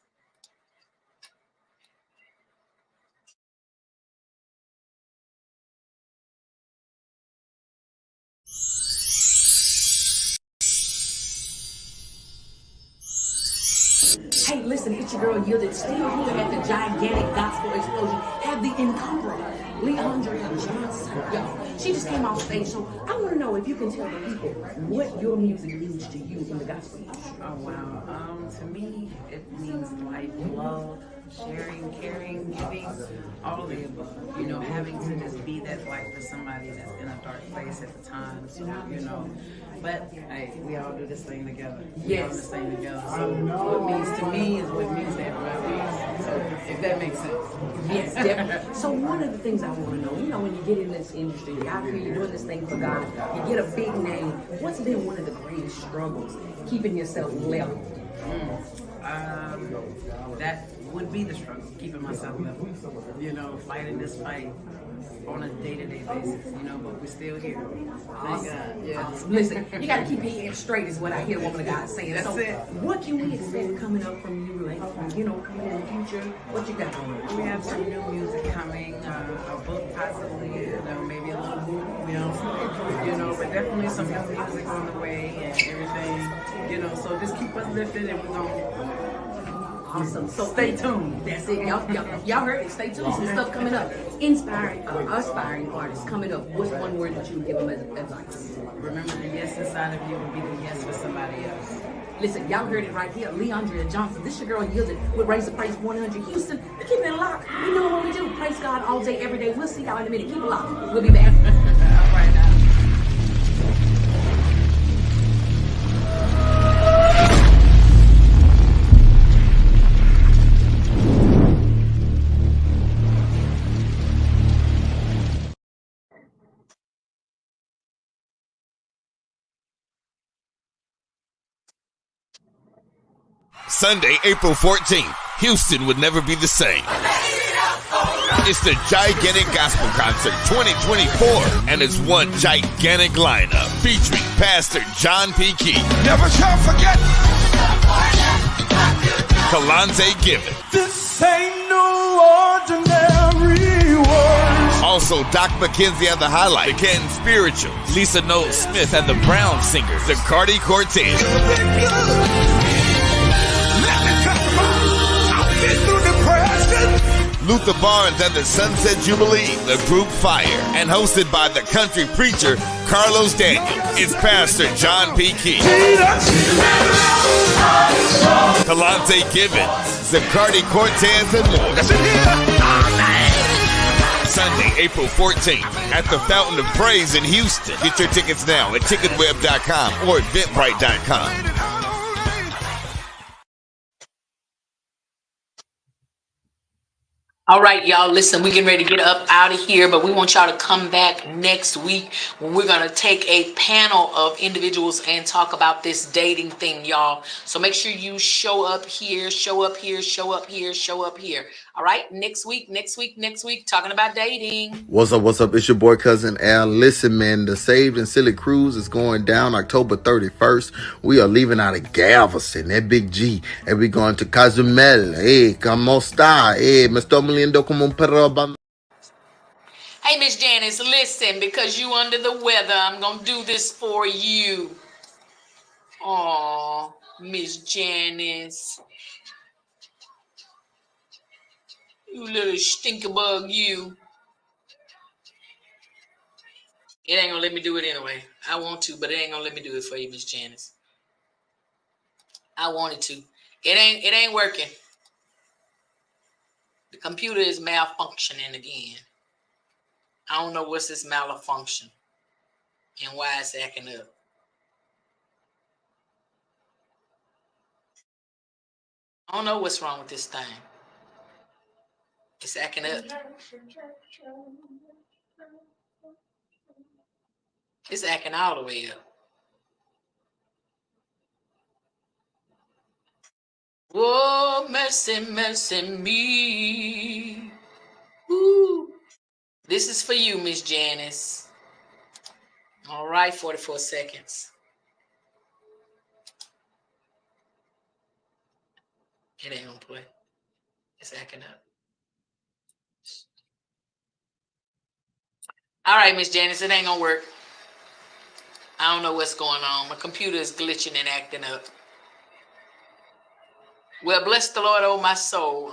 Hey, listen, it's your girl Yielded, still here at the gigantic gospel explosion. Have the incomparable Leandria Johnson, y'all. She just came off stage, so I want to know if you can tell the people what your music means to you in the gospel industry. Oh wow. To me, it means life, love, sharing, caring, giving, all of the above. You know, having to just be that light for somebody that's in a dark place at the time. So, you know, but hey, we all do this thing together. We all do this thing together. So what means to me is what means to everybody else. So if that makes sense. Yes, definitely. So one of the things I want to know, you know, when you get in this industry, you're out here, you're doing this thing for God, you get a big name. What's been one of the greatest struggles keeping yourself level? That would be the struggle, keeping myself level. You know, fighting this fight on a day-to-day basis, you know, but we're still here. Thank God. Yeah. Listen, you got to keep your head straight is what I hear the woman of God saying. That's so it. What can we expect coming up from you, like, you know, coming in the future? What you got going on? We have some new music coming, a book possibly, you know, maybe a little book, you know, but definitely some new music on the way and everything, you know, so just keep us lifted and we're going to. Awesome. So stay tuned. That's it. Y'all heard it. Stay tuned. Some stuff coming up. Aspiring artists coming up. What's one word that you would give them as advice? Remember, the yes inside of you will be the yes for somebody else. Listen, y'all heard it right here. Leandria Johnson. This your girl Yielded with Raise the Praise 100 Houston. We keep it locked. We know what we do. Praise God all day, every day. We'll see y'all in a minute. Keep it locked. We'll be back. All right now. Sunday, April 14th, Houston would never be the same. It's the Gigantic Gospel Concert 2024, and it's one gigantic lineup featuring Pastor John P. Key. Never shall forget. Kalonzo Given. This ain't no ordinary world. Also, Doc McKenzie and the Highlight, the Canton Spiritual, Lisa Knowles Smith and the Brown Singers, the Cardi Cortez. Luther Barnes and the Sunset Jubilee, the group Fire, and hosted by the country preacher Carlos Daniel. It's Pastor John P. Key. Kalonzo Gibbons, Zacardi Cortez, and more. Sunday, April 14th at the Fountain of Praise in Houston. Get your tickets now at ticketweb.com or eventbrite.com. All right, y'all, listen, we're getting ready to get up out of here, but we want y'all to come back next week when we're going to take a panel of individuals and talk about this dating thing, y'all. So make sure you show up here, show up here, show up here, show up here. All right, next week, talking about dating. What's up? It's your boy, Cousin Al. Listen, man, the Saved and Silly Cruise is going down October 31st. We are leaving out of Galveston, that big G, and we're going to Cozumel. Hey, como está? Hey, me estoy moliendo como un perro. Hey, Miss Janice, listen, because you under the weather, I'm going to do this for you. Aw, Miss Janice. You little stinkerbug, you. It ain't gonna let me do it anyway. I want to, but it ain't gonna let me do it for you, Miss Janice. I wanted to. It ain't working. The computer is malfunctioning again. I don't know what's this malfunction and why it's acting up. I don't know what's wrong with this thing. It's acting up. It's acting all the way up. Whoa, mercy, mercy me. Woo. This is for you, Miss Janice. All right, 44 seconds. It ain't gonna play. It's acting up. All right, Miss Janice, it ain't gonna work. I don't know what's going on. My computer is glitching and acting up. Well, bless the Lord, oh my soul.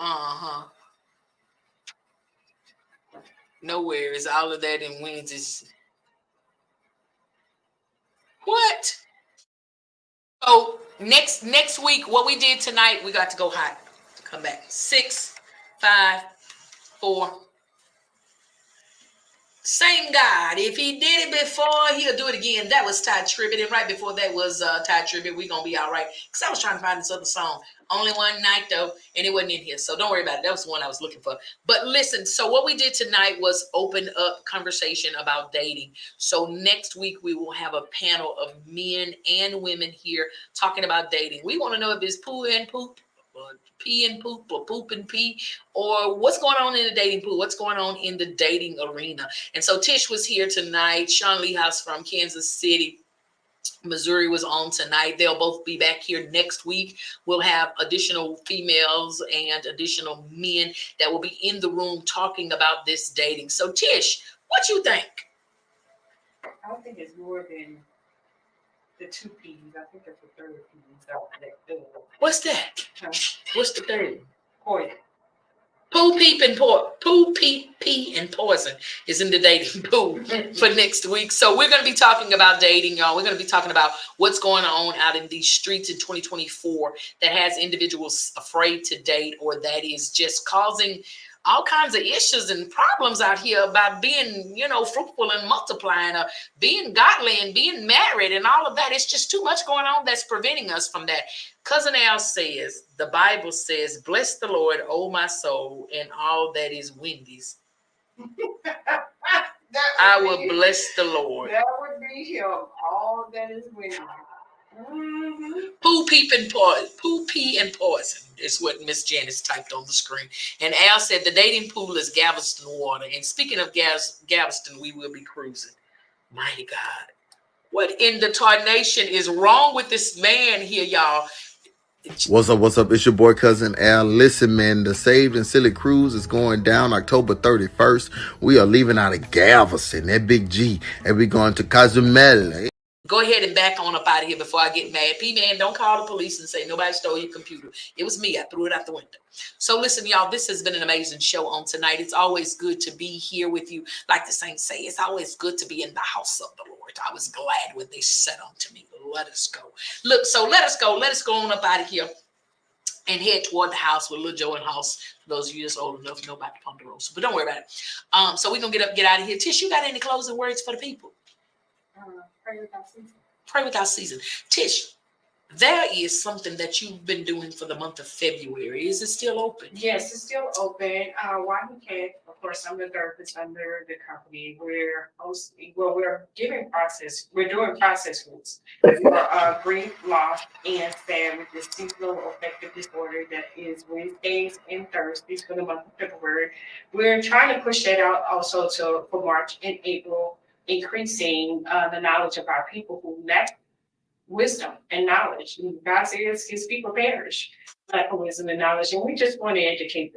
Nowhere is all of that in Wednesdays. What? So next week, what we did tonight, we got to go hot. Come back. 6 5, 4. Same God. If he did it before, he'll do it again. That was Ty Tribbett. And right before that was Ty Tribbett. We're going to be all right. Because I was trying to find this other song. Only one night, though. And it wasn't in here. So don't worry about it. That was the one I was looking for. But listen, so what we did tonight was open up conversation about dating. So next week, we will have a panel of men and women here talking about dating. We want to know if it's poo and poop, or pee and poop, or poop and pee, or what's going on in the dating pool, what's going on in the dating arena. And so Tish was here tonight. Sean Lee House from Kansas City, Missouri was on tonight. They'll both be back here next week. We'll have additional females and additional men that will be in the room talking about this dating. So Tish, what you think? I don't think it's more than the 2 P's. I think it's the third P. What's that? What's the third? Poison. Poo, peep, and poo, peep, pee, and poison is in the dating pool for next week. So we're going to be talking about dating, y'all. We're going to be talking about what's going on out in these streets in 2024 that has individuals afraid to date, or that is just causing all kinds of issues and problems out here about being, fruitful and multiplying, being godly and being married and all of that. It's just too much going on that's preventing us from that. Cousin Al says, the Bible says, bless the Lord, oh my soul, and all that is Wendy's. I will bless the Lord. That would be him. All that is Wendy's. Poo, peep, and poison. Poo, pee, and poison is what Miss Janice typed on the screen. And Al said the dating pool is Galveston water. And speaking of Galveston, we will be cruising. Mighty God. What in the tarnation is wrong with this man here, y'all? What's up? It's your boy Cousin Al. Listen, man, the Saved and Silly Cruise is going down October 31st. We are leaving out of Galveston, that big G, and we're going to Cozumel. Go ahead and back on up out of here before I get mad. P-Man, don't call the police and say nobody stole your computer. It was me. I threw it out the window. So listen, y'all, this has been an amazing show on tonight. It's always good to be here with you. Like the saints say, it's always good to be in the house of the Lord. I was glad when they said unto me, let us go. Look, so let us go. Let us go on up out of here and head toward the house with Little Joe and House. For those of you that's old enough to know about the Ponderosa. But don't worry about it. So we're going to get out of here. Tish, you got any closing words for the people? Pray without ceasing. Pray without ceasing. Tish, there is something that you've been doing for the month of February. Is it still open? Yes, it's still open. Why we can't, of course, I'm the therapist under the company. We're doing process groups for grief, loss, and sad with this seasonal affective disorder that is Wednesdays and Thursdays for the month of February. We're trying to push that out also for March and April, increasing the knowledge of our people who lack wisdom and knowledge. God says his people perish lack of wisdom and knowledge, and we just want to educate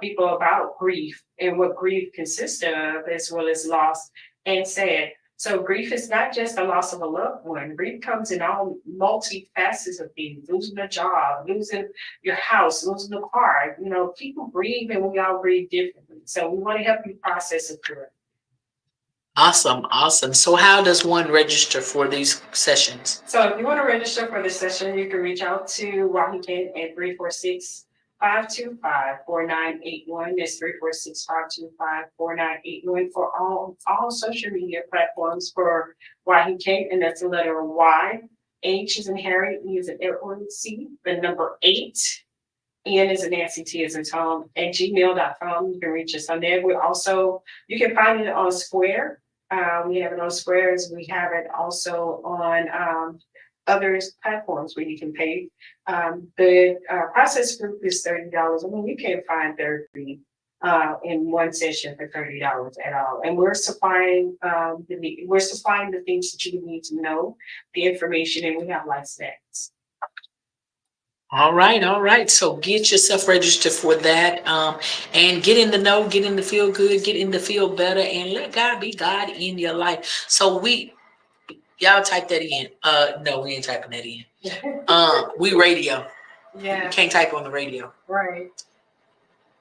people about grief and what grief consists of, as well as loss and sad. So grief is not just the loss of a loved one. Grief comes in all multi-facets of things: losing a job, losing your house, losing a car. People grieve, and we all grieve differently. So we want to help you process it through it. Awesome. So how does one register for these sessions? So if you want to register for this session, you can reach out to Wahington at 346-525-4981. That's 346-525-4981 for all social media platforms for Wahington, and that's the letter Y. H is in Harry, E is in Edward, C, the number 8. N is in Nancy, T is in Tom, at gmail.com. You can reach us on there. You can find it on Square. We have it on Squares. We have it also on other platforms where you can pay. The process group is $30. I mean, you can't find therapy in one session for $30 at all. And we're supplying the things that you need to know, the information, and we have life snacks. All right. So get yourself registered for that, and get in the know, get in the feel good, get in the feel better, and let God be God in your life. So y'all type that in. No, we ain't typing that in. We radio. Yeah. You can't type on the radio. Right.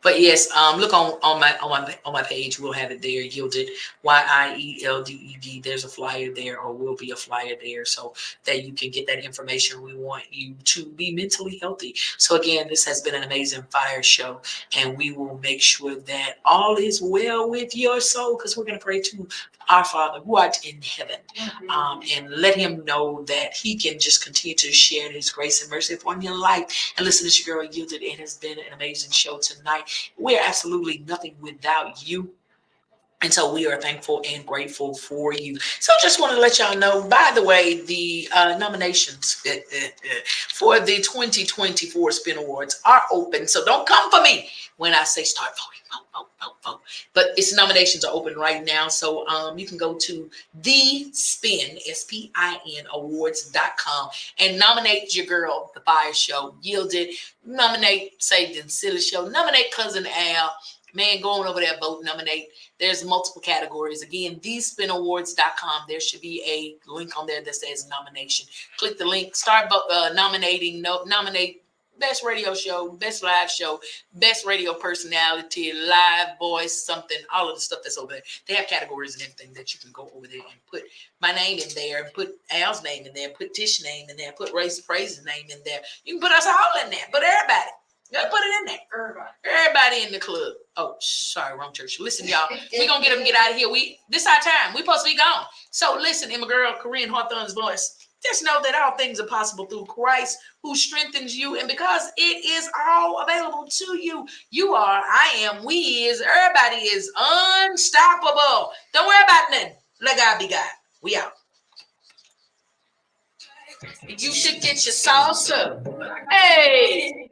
But yes, look on my page. We'll have it there. Yielded, YIELDED. There's a flyer there, or will be a flyer there, so that you can get that information. We want you to be mentally healthy. So again, this has been an amazing fire show, and we will make sure that all is well with your soul, because we're going to pray to our Father who art in heaven, and let him know that he can just continue to share his grace and mercy upon your life. And listen, it's your girl Yielded. It has been an amazing show tonight. We're absolutely nothing without you. And so we are thankful and grateful for you. So just want to let y'all know, by the way, the nominations for the 2024 Spin Awards are open. So don't come for me when I say start voting. Vote. But its nominations are open right now. So you can go to the Spin, SPIN awards.com, and nominate your girl, The Fire Show, Yielded, nominate Saved and Silly Show, nominate Cousin Al. Man, going over there, vote, nominate. There's multiple categories. Again, thespinawards.com. There should be a link on there that says nomination. Click the link, start nominating, nominate best radio show, best live show, best radio personality, live voice, something, all of the stuff that's over there. They have categories and everything that you can go over there and put my name in there, put Al's name in there, put Tish's name in there, put Race Praise's name in there. You can put us all in there, put everybody. You gotta put it in there. Everybody in the club. Oh, sorry, wrong church. Listen, y'all, we gonna get them get out of here. This our time. We supposed to be gone. So listen, in my girl Corinne Hawthorne's voice, just know that all things are possible through Christ who strengthens you. And because it is all available to you, you are, I am, we is, everybody is unstoppable. Don't worry about nothing. Let God be God. We out. You should get your salsa. Hey.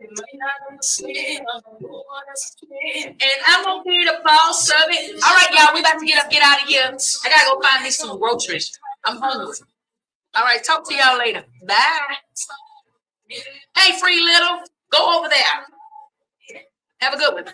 And I'm gonna be the boss of it. All right, y'all, we about to get out of here. I gotta go find me some groceries. I'm hungry. All right, talk to y'all later. Bye. Hey, Free Little, go over there. Have a good one.